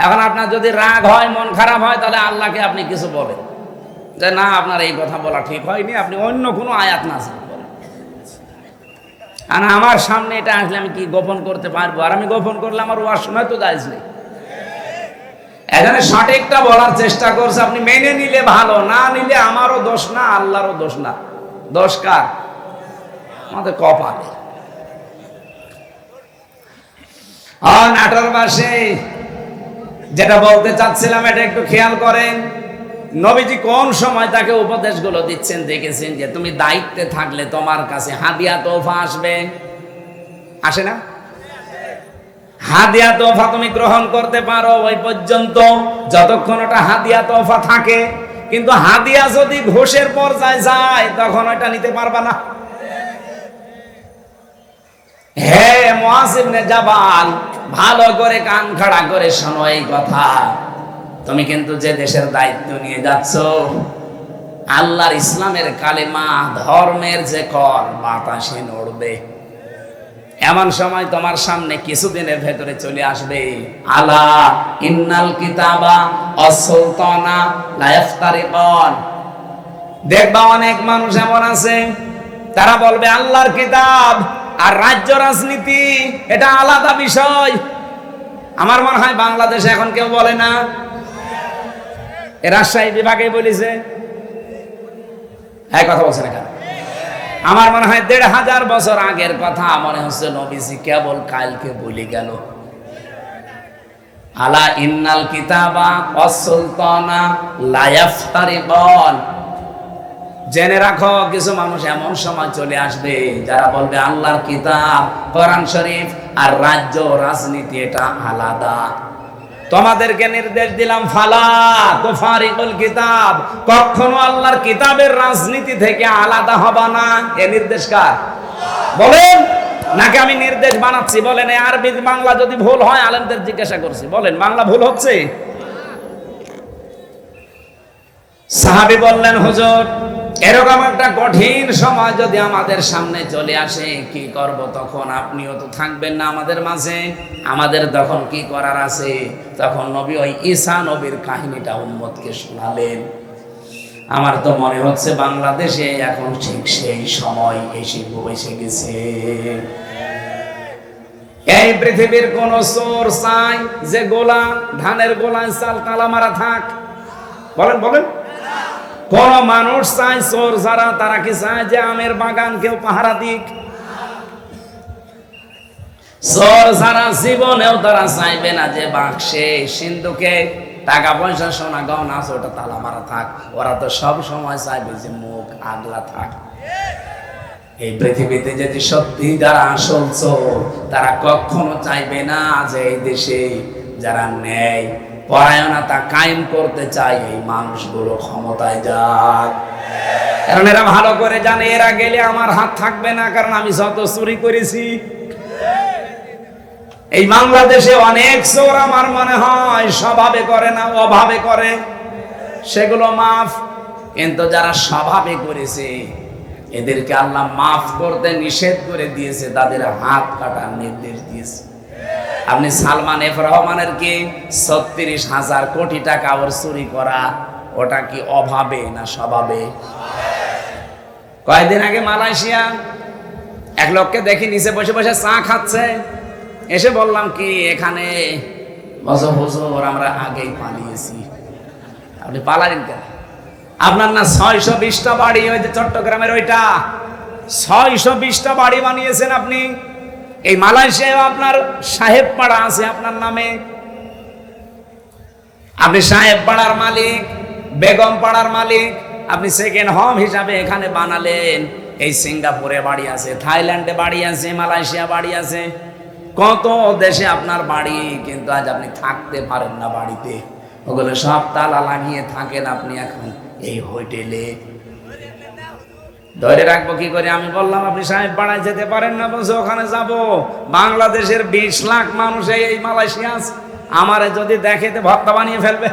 এখন আপনার যদি রাগ হয়, মন খারাপ হয়, তাহলে আল্লাহকে আপনি কিছু বলেন যে না আপনার এই কথা বলা ঠিক হয়নি, আপনি অন্য কোনো আয়াত না বলেন। আর আমার সামনে এটা আসলে আমি কি গোপন করতে পারবো? আর আমি গোপন করলে আমার ওয়ার সময় তো জায়েজ নেই। এখানে সঠিকটা বলার চেষ্টা করছে, আপনি মেনে নিলে ভালো, না নিলে আমারও দোষ না, আল্লাহরও দোষ না। দোষ কার? আমাদের কপালে। নাটোর বাসে যেটা বলতে চাচ্ছিলাম এটা একটু খেয়াল করেন। নবীজি কোন সময় তাকে উপদেশগুলো দিচ্ছেন দেখেছেন, যে তুমি দায়িত্বে থাকলে তোমার কাছে হাদিয়া তোফা আসবে, আসে না? হাদিয়া তোফা তুমি গ্রহণ করতে পারো ওই পর্যন্ত, যতক্ষণ ওটা হাদিয়া তোফা থাকে। কিন্তু হাদিয়া যদি ঘোষের পর্যায়ে যায়, তখন ওটা নিতে পারবা না। হে মুআয ইবনে জাবাল, ভালো করে কান খাড়া করে শোনো এই কথা। তুমি কিন্তু যে দেশের দায়িত্ব নিয়ে যাচ্ছ, আল্লাহর ইসলামের কালেমা, ধর্মের যে কর বাতাসে নড়বে। এমন সময় তোমার সামনে কিছুদিনের ভেতরে চলে আসবে, আলা ইন্নাল কিতাবা ওয়াস সুলতানা লা ইফতারিকান। দেখবা অনেক মানুষ এমন আছে, তারা বলবে আল্লাহর কিতাব আর রাজ্য রাজনীতি এটা আলাদা বিষয়। আমার মনে হয় বাংলাদেশে এখন কেউ বলে না। রাজশাহী বিভাগে বলেছে, এই কথা বলছে না কেন? আমার মনে হয় ১৫০০ বছর আগের কথা মনে হচ্ছে নবীজি কেবল কালকে বলে গেল। আলা ইন্নাল কিতাবা ওয়াস সুলতানা লা ইফতারিকান। জেনে রাখো, কিছু মানুষ এমন সময় চলে আসবে যারা বলবে আল্লাহর কিতাব, কোরআন শরীফ আর রাজ্য রাজনীতি এটা আলাদা। তোমাদেরকে নির্দেশ দিলাম, ফালা তুফারিকুল কিতাব, কখনো আল্লাহর কিতাবের রাজনীতি থেকে আলাদা হবা না। এ নির্দেশ কার বলেন? নাকি আমি নির্দেশ বানাচ্ছি? বলেন। এই আরবি বাংলা যদি ভুল হয় আলেমদের জিজ্ঞাসা করছি, বলেন বাংলা ভুল হচ্ছে? সাহাবী বললেন, হুজুর এরকম একটা কঠিন সময় যদি আমাদের সামনে চলে আসে কি করব? তখন আপনিও তো থাকবেন না আমাদের মাঝে, আমাদের তখন কি করার আছে? তখন নবী ওই ঈসা নবীর কাহিনীটা উম্মতকে শোনালেন। আমার তো মনে হচ্ছে বাংলাদেশে এখন ঠিক সেই সময় এসে গেছে। এই পৃথিবীর কোন চোর চাই যে গোলা ধানের গোলায় চাল তালা মারা থাক? বলেন বলেন। কোন মানুষ চাই চোর যারা, তারা কি চায় যে আমের বাগান কেউ পাহারা দিক? চোর যারা জীবনেও তারা চাইবে না যে বাক্সে সিন্ধুকে টাকা পয়সা সোনা গহনা আছে ওটা তালা মারা থাক। ওরা তো সব সময় চাইবে যে মুখ আগলা থাক। এই পৃথিবীতে যদি সত্যি যারা আসল চোর, তারা কখনো চাইবে না যে এই দেশে যারা ন্যায় পরায়ণতা কায়েম করতে চায় এই মানুষগুলো ক্ষমতায় যাক। কারণ এরা ভালো করে জানে এরা গেলে আমার হাত থাকবে না, কারণ আমি যত চুরি করেছি। এই বাংলাদেশে অনেক চোর আমার মনে হয় স্বভাবে করে না, অভাবে করে, সেগুলো মাফ। কিন্তু যারা স্বভাবে করেছে এদেরকে আল্লাহ মাফ করতে নিষেধ করে দিয়েছে, তাদের হাত কাটার নির্দেশ দিয়েছে। আপনি সালমান এফ রহমানের কি ৩৬,০০০ কোটি টাকা ওর চুরি করা, ওটা কি অভাবে না স্বভাবে? কয়েকদিন আগে মালয়েশিয়া এক লোককে দেখি নিচে বসে বসে চা খাচ্ছে। এসে বললাম কি এখানে হুজুর আমরা আগেই পালিয়েছি। আপনি পালালেন কেন? আপনার না ৬২০টা বাড়ি, ওই যে চট্টগ্রামের ওইটা ৬২০টা বাড়ি বানিয়েছেন আপনি। এই মালয়েশিয়ায় আপনার সাহেব পাড়া আছে আপনার নামে, আপনি সাহেব পাড়ার মালিক, বেগম পাড়ার মালিক। আপনি সেকেন্ড হোম হিসাবে এখানে বানালেন। এই সিঙ্গাপুরে বাড়ি আছে, থাইল্যান্ডে বাড়ি আছে, মালয়েশিয়া বাড়ি আছে, কত দেশে আপনার বাড়ি, কিন্তু আজ আপনি থাকতে পারেন না বাড়িতে। ওগুলো সব তালা লাগিয়ে থাকেন আপনি এখন এই হোটেলে। ধরে রাখবো কি করে? আমি বললাম আপনি সাহেব পাড়ায় যেতে পারেন না, বলছে ওখানে যাব। বাংলাদেশের ২০ লাখ মানুষ এই মালয়েশিয়া আছে, আমারে যদি দেখে তো ভর্তা বানিয়ে ফেলবে।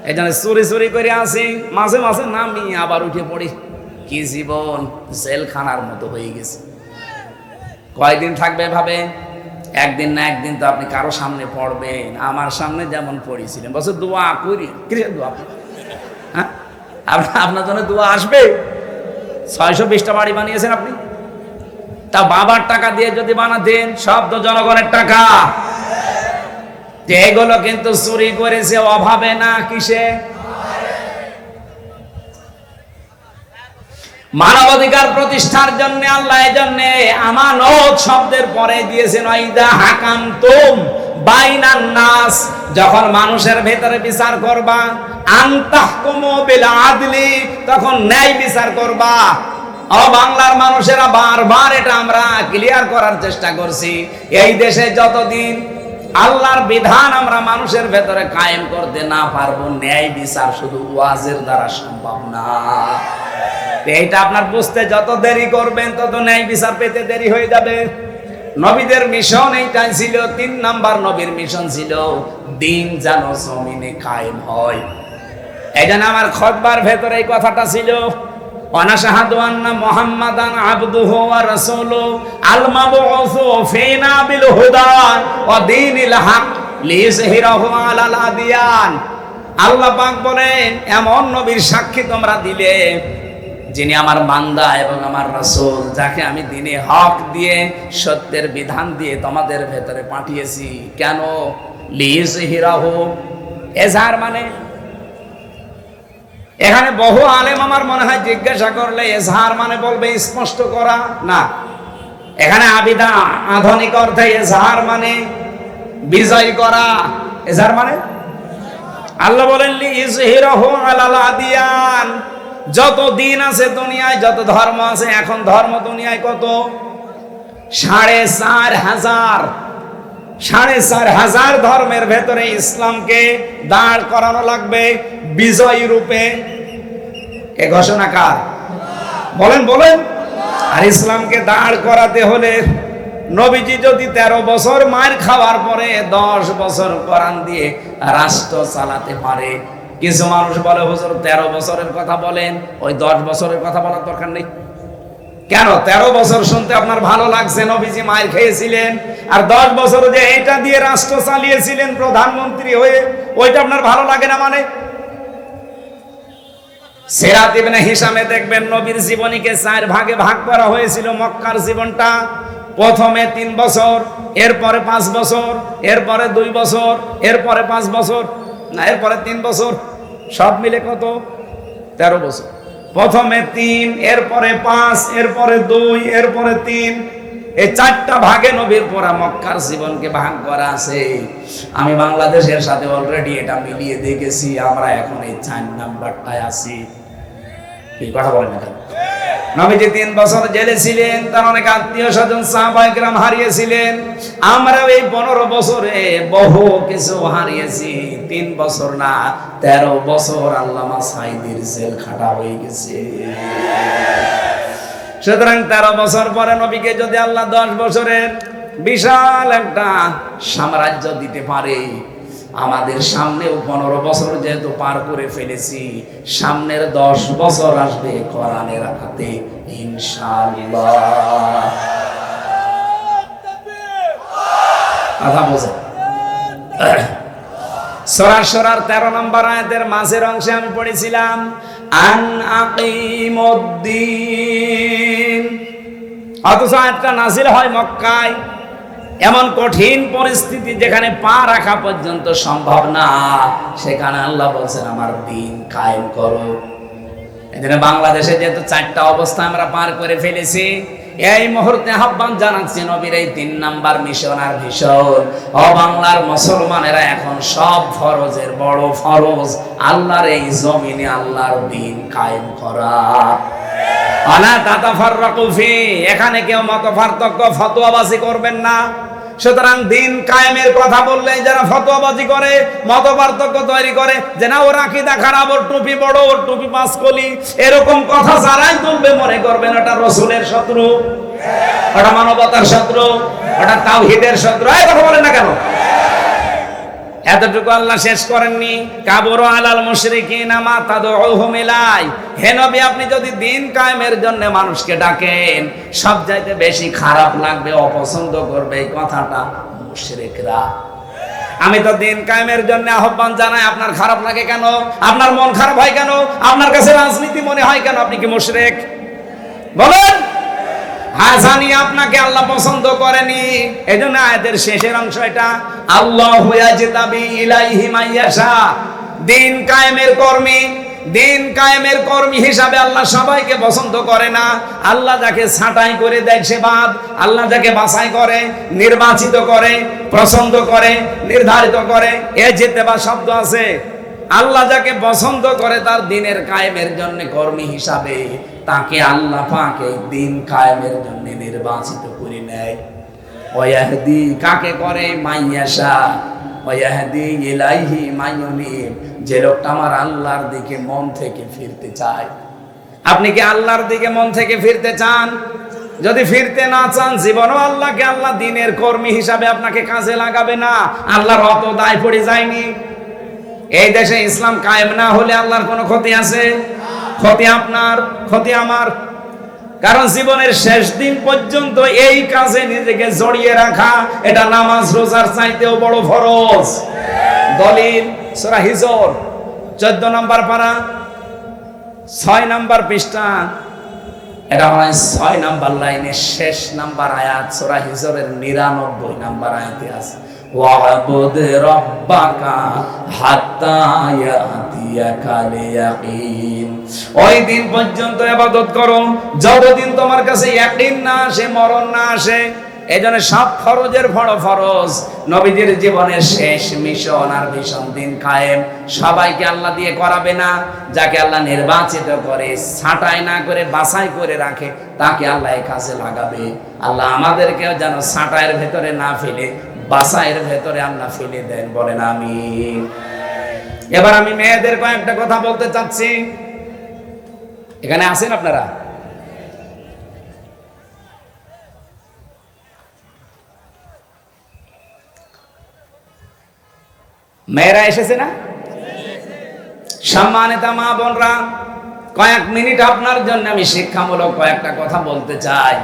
এই জন্য চুরি চুরি করে আসি, মাঝে মাঝে নামি আবার উঠে পড়ি। কি জীবন জেলখানার মতো হয়ে গেছে। কয়দিন থাকবে ভাবে? একদিন না একদিন তো আপনি কারো সামনে পড়বেন। আমার সামনে যেমন পড়েছিলেন, বলছে দোয়া করি। কিসের দোয়া? হ্যাঁ, আপনার জন্য দোয়া আসবে। ৬২০টা বাড়ি বানিয়েছেন আপনি, তা বাবার টাকা দিয়ে যদি বানাতেন, সব তো জনগণের টাকা। এগুলো কিন্তু চুরি করেছে অভাবে না, কিসে? মানবাধিকার প্রতিষ্ঠার জন্য আল্লাহ এই জন্য আমানত শব্দের পরে দিয়েছেন ওয়াইদা হাকামতুম বাইনান নাস, যখন মানুষের ভেতরে বিচার করবা, আনতাহকুমু বিল আদলি, তখন ন্যায় বিচার করবা। ও বাংলার মানুষেরা বারবার এটা আমরা ক্লিয়ার করার চেষ্টা করছি। এই দেশে যতদিন আল্লাহর বিধান আমরা মানুষের ভেতরে কায়েম করতে না পারবো, ন্যায় বিচার শুধু ওয়াজের দ্বারা সম্ভব না। এইটা আপনার বুঝতে যত দেরি করবেন তত ন্যায় বিচার পেতে দেরি হয়ে যাবে। নবীদের মিশন এইটাই ছিল। ৩ নাম্বার নবীর মিশন ছিল দিন যেন জমিনে কায়েম হয়। এই জন্য আমার খুতবার ভেতরে এই কথাটা ছিল, ওয়ানাশহাদু আন্না মুহাম্মাদান আবদুহু ওয়া রাসূলুহু আল মাবউসু ফিনা বিল হুদা ওয়া দীনিল হক লিইযহিরাহু আলাল আদিয়ান। আল্লাহ পাক বলেন এমন নবীর সাক্ষী তোমরা দিলে যিনি আমার বান্দা এবং আমার রাসূল, যাকে আমি দ্বীনে হক দিয়ে সত্যের বিধান দিয়ে তোমাদের ভেতরে পাঠিয়েছি। কেন? লিইযহিরাহু, এজাহার মানে এখানে বহু আলেম আমার মনে হয় জিজ্ঞাসা করলে এজহার মানে বলবে স্পষ্ট করা না। এখানে আবিদা আধুনিক অর্থে এজহার মানে বিজয় করা। এজহার মানে আল্লাহ বলেন লিইযহিরাহু আলাল আদিয়ান, যত দিন আছে দুনিয়ায়, যত ধর্ম আছে, এখন ধর্ম দুনিয়ায় কত? ৪,৫০০ ধর্মের ভেতরে ইসলামকে দাঁড় করানো লাগবে বিজয়ী রূপে। এ ঘোষণা কার? বলেন বলেন। আর ইসলামকে দাঁড় করাতে হলে নবীজি যদি ১৩ বছর মার খাওয়ার পরে ১০ বছর কোরআন দিয়ে রাষ্ট্র চালাতে পারে। কিছু মানুষ বলে হুজুর ১৩ বছরের কথা বলেন, ওই ১০ বছরের কথা বলার দরকার নেই। কেন? ১৩ বছর শুনতে আপনার ভালো লাগছে, নবীজি মার খেয়েছিলেন। আর ১০ বছর যে এইটা দিয়ে রাষ্ট্র চালিয়েছিলেন প্রধানমন্ত্রী হয়ে, ওইটা আপনার ভালো লাগে না মানে? সিরাত ইবনে হিশামে দেখবেন নবীর জীবনীকে 4 ভাগে ভাগ করা হয়েছিল। মক্কার জীবনটা প্রথমে 3 বছর, এরপরে 5 বছর, এরপরে 2 বছর, এরপরে 5 বছর, না এরপরে 3 বছর, সব মিলে কত? 13 বছর। প্রথমে 3, এরপরে 5, এরপরে 2, এরপরে 3, এই 4টা ভাগে নবীর পড়া মক্কার জীবনকে ভাগ করা আছে। আমি বাংলাদেশের সাথে অলরেডি এটা মিলিয়ে দেখেছি, আমরা এখন এই 4 নাম্বারটায় আছি। কি কথা বলেন না? নবীজি 3 বছর জেলে ছিলেন, তার অনেক আত্মীয় স্বজন সাহাবায়ে কেরাম হারিয়েছিলেন। আমরা এই 15 বছরে বহু কিছু হারিয়েছি। 3 বছর না 13 বছর আল্লামা সাঈদীর জেল খাটা হয়ে গেছে। সুতরাং 13 বছর পরে নবীকে যদি আল্লাহ 10 বছরের বিশাল একটা সাম্রাজ্য দিতে পারে, আমাদের সামনেও 15 বছর যেহেতু পার করে ফেলেছি, সামনের 10 বছর আসবে কোরআনের হাতে ইনশাআল্লাহ। কথা বোঝেন? সূরা সূরার 13 নম্বর আয়াতের মাঝের অংশে আমি পড়েছিলাম আন আকিমুদ্দিন, অথচ আয়াতটা নাযিল হয় মক্কায়। এমন কঠিন পরিস্থিতি যেখানে পা রাখা পর্যন্ত সম্ভব না, সেখানে আল্লাহ বলছেন আমার দ্বীন কায়েম করো। এখানে বাংলাদেশে যেহেতু 4টা অবস্থা আমরা পার করে ফেলেছি, এই মুহূর্তে আহ্বান জানাচ্ছি নবীর এই 3 নাম্বার মিশন আর ভিশন। ও বাংলার মুসলমানেরা, এখন সব ফরজের বড় ফরজ আল্লাহর এই জমিনে আল্লাহর দ্বীন কায়েম করা। আলা তাতাফাররাকু ফি, এখানে কেউ মত পার্থক্য ফতোয়াবাজি করবেন না। সুতরাং দ্বীন কায়েমের কথা বললে যারা ফতোয়াবাজি করে, মত পার্থক্য তৈরি করে, যে না ওর আকীদা খারাপ, ওর টুপি বড়, ওর টুপি 5 কলি, এরকম কথা যারাই তুলবে মনে করবেন ওটা রাসূলের শত্রু, ওটা মানবতার শত্রু, ওটা তাওহীদের শত্রু। এই কথা বলেন না কেন? এতটুকু আল্লাহ শেষ করেননি, কাবুরু আলাল মুশরিকিনা মা তাদউহুম ইলাই। হে নবী, আপনি যদি দ্বীন কায়েমের জন্য মানুষকে ডাকেন, সবচাইতে বেশি খারাপ লাগবে, অপছন্দ করবে এই কথাটা মুশরিকরা। আমি তো দ্বীন কায়েমের জন্য আহ্বান জানাই, আপনার খারাপ লাগে কেন? আপনার মন খারাপ হয় কেন? আপনার কাছে রাজনীতি মনে হয় কেন? আপনি কি মুশরিক? বলেন। হাসানি আপনাকে আল্লাহ পছন্দ করেনি। এজন্য আয়াতের শেষের অংশ এটা, আল্লাহু ইয়াজতাবি ইলাইহি মাইয়াশা। দ্বীন কায়েমের কর্মী, দ্বীন কায়েমের কর্মী হিসাবে আল্লাহ সবাইকে পছন্দ করে না। আল্লাহ যাকে ছাঁটাই করে দেয় সে বাদ, আল্লাহ যাকে বাছাই করে, নির্বাচিত করে, পছন্দ করে, নির্ধারিত করে, এ জিতেবা শব্দ আছে। আল্লাহ যাকে পছন্দ করে তার দ্বীনের কায়েমের জন্য কর্মী হিসাবে, তাকে আল্লাহ পাক এই দ্বীন কায়েমের জন্য নির্বাচিত করে নেয়। ওয়াহদি কাকে করে? মাইয়াশা। ওয়াহদি ইলাইহি মাইয়ুনিব, যে লোকটা আমার আল্লাহর দিকে মন থেকে ফিরতে চায়। আপনি কি আল্লাহর দিকে মন থেকে ফিরতে চান? যদি ফিরতে না চান, জীবনও আল্লাহকে আল্লাহ দ্বীনের কর্মী হিসাবে আপনাকে কাজে লাগাবে না। আল্লাহর অত দায় পড়ে যায়নি। এই দেশে ইসলাম কায়েম না হলে আল্লাহর কোনো ক্ষতি আছে? ক্ষতি আপনার, ক্ষতি আমার। কারণ জীবনের শেষ দিন পর্যন্ত এই কাজে নিজেকে জড়িয়ে রাখা, এটা নামাজ রোজার চাইতেও বড় ফরজ। দলিল সূরা হিজর 14 নম্বর পারা 6 নম্বর পৃষ্ঠা, এটা হয় 6 নম্বর লাইনের শেষ নাম্বার আয়াত, সূরা হিজরের 99 নম্বর আয়াতে আছে, ওয়াবুদ রাব্বাকা হাত্তা ইয়াতিয়াকাল ইয়াকিন। ওই দিন পর্যন্ত ইবাদত করো যতদিন তোমার কাছে ইয়াকিন না আসে, মরণ না আসে। এজন্য সব ফরজের বড় ফরজ। নবীজির জীবনের শেষ মিশন আর ভীষণ দিন কায়েম। সবাইকে আল্লাহ দিয়ে করাবে না, যাকে আল্লাহ নির্বাচিত করে, ছাঁটাই না করে, বাছাই করে রাখে, তাকে আল্লাহ এই কাজে লাগাবে। আল্লাহ আমাদেরকেও যেন ছাঁটাইয়ের ভেতরে না ফেলে, বাছাইয়ের ভেতরে আল্লাহ ফেলে দেন, বলেন আমিন। এবার আমি মেয়েদের কয়েকটা কথা বলতে চাচ্ছি। এখানে আছেন আপনারা? মেয়েরা এসেছে না? সম্মানিত মা বোনরা, কয়েক মিনিট আপনার জন্য আমি শিক্ষামূলক কয়েকটা কথা বলতে চাই।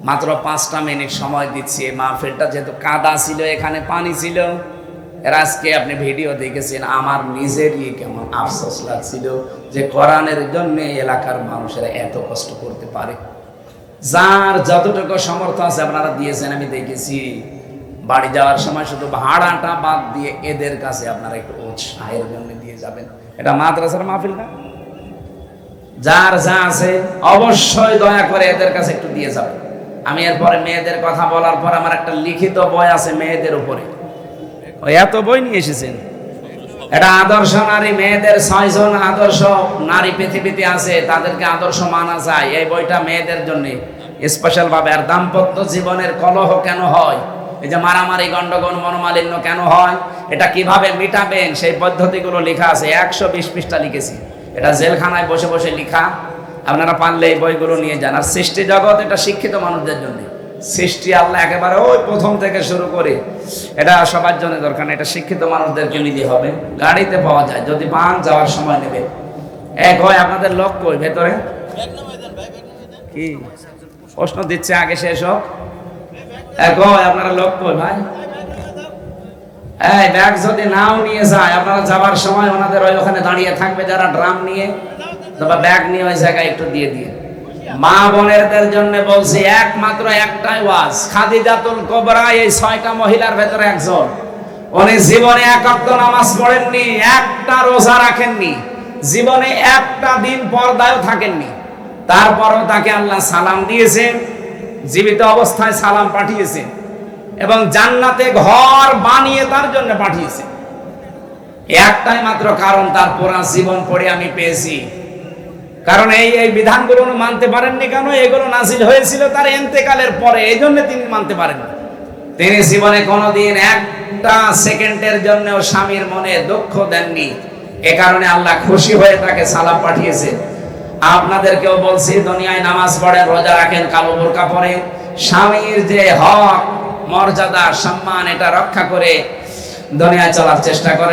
মাত্র 5টা মিনিট সময় দিচ্ছি। এই মাহফিলটা যেহেতু কাদা ছিল, এখানে পানি ছিল, এর আজকে আপনি ভিডিও দেখেছেন, আমার নিজেরই কেমন আফসোস লাগছিল যে কোরআনের জন্য এলাকার মানুষেরা এত কষ্ট করতে পারে। যার যতটুকু সামর্থ্য আছে আপনারা দিয়েছেন, আমি দেখেছি। বাড়ি যাওয়ার সময় শুধু ভাড়াটা বাদ দিয়ে এদের কাছে আপনারা একটু উৎসাহের জন্য দিয়ে যাবেন। এটা মাদ্রাসার মাহফিল না? যার যা আছে অবশ্যই দয়া করে এদের কাছে একটু দিয়ে যাবেন। আমি এরপরে মেয়েদের কথা বলার পর আমার একটা লিখিত বই আছে মেয়েদের উপরে, ওই এত বই নিয়ে এসেছেন। এটা আদর্শ নারী, মেয়েদের 6 জন আদর্শ নারী পৃথিবীতে আছে, তাদেরকে আদর্শ মানা যায়। এই বইটা মেয়েদের জন্য স্পেশাল ভাবে। আর দাম্পত্য জীবনের কলহ কেন হয়, এই যে মারামারি, গন্ডগোল, মনোমালিন্য কেন হয়, এটা কিভাবে মিটাবেন, সেই পদ্ধতিগুলো লেখা আছে। 120 পৃষ্ঠা লিখেছি, এটা জেলখানায় বসে বসে লেখা। আপনারা পারলে এই বইগুলো নিয়ে যান। আর সৃষ্টি জগৎ, এটা শিক্ষিত মানুষদের জন্য। সৃষ্টি আল্লাহ একেবারে ওই প্রথম থেকে শুরু করে, এটা সবার জন্য দরকার না, এটা শিক্ষিত মানুষদেরকে নিতে হবে। গাড়িতে পাওয়া যায়, যদি পান যাওয়ার সময় নেবে। এক হয় আপনাদের লোক কই ভেতরে কি প্রশ্ন দিচ্ছে, আগে শেষ হোক। এক হয় আপনারা লোক কই ভাই? এই ব্যাগ যদি নাও নিয়ে যায়, আপনারা যাওয়ার সময় ওনাদের ওখানে দাঁড়িয়ে থাকবে যারা ড্রাম নিয়ে, তবে ব্যাগ নিয়ে ওই জায়গায় একটু দিয়ে দিয়ে। মা বোনেরদের জন্য বলছি, একমাত্র একটাই ওয়াজ, খাদিজাতুল কুবরা এই 6টা মহিলার ভেতরে একজন। উনি জীবনে 1 ওয়াক্ত নামাজ পড়েননি, একটা রোজা রাখেননি, জীবনে একটা দিন পর্দায়ও থাকেননি। তারপরও তাকে আল্লাহ সালাম দিয়েছেন, জীবিত অবস্থায় সালাম পাঠিয়েছে, এবং জান্নাতে ঘর বানিয়ে তার জন্য পাঠিয়েছে। একটাই মাত্র কারণ, তার পুরা জীবন পড়ে আমি পেয়েছি। কারণ এই বিধানগুলো মানতে পারেননি কেন? এগুলো নাজিল হয়েছিল তার ইন্তেকালের পরে, এই জন্য তিনি মানতে পারেননি। তিনি জীবনে কোনোদিন একটা সেকেন্ডের জন্য স্বামীর মনে দুঃখ দেননি। এ কারণে আল্লাহ খুশি হয়ে তাকে সালাম পাঠিয়েছে। আপনাদেরকেও বলছি, দুনিয়ায় নামাজ পড়েন, রোজা রাখেন, কালো বোরকা পরেন, স্বামীর যে হক, মর্যাদা, সম্মান, এটা রক্ষা করে দুনিয়ায় চলার চেষ্টা করেন।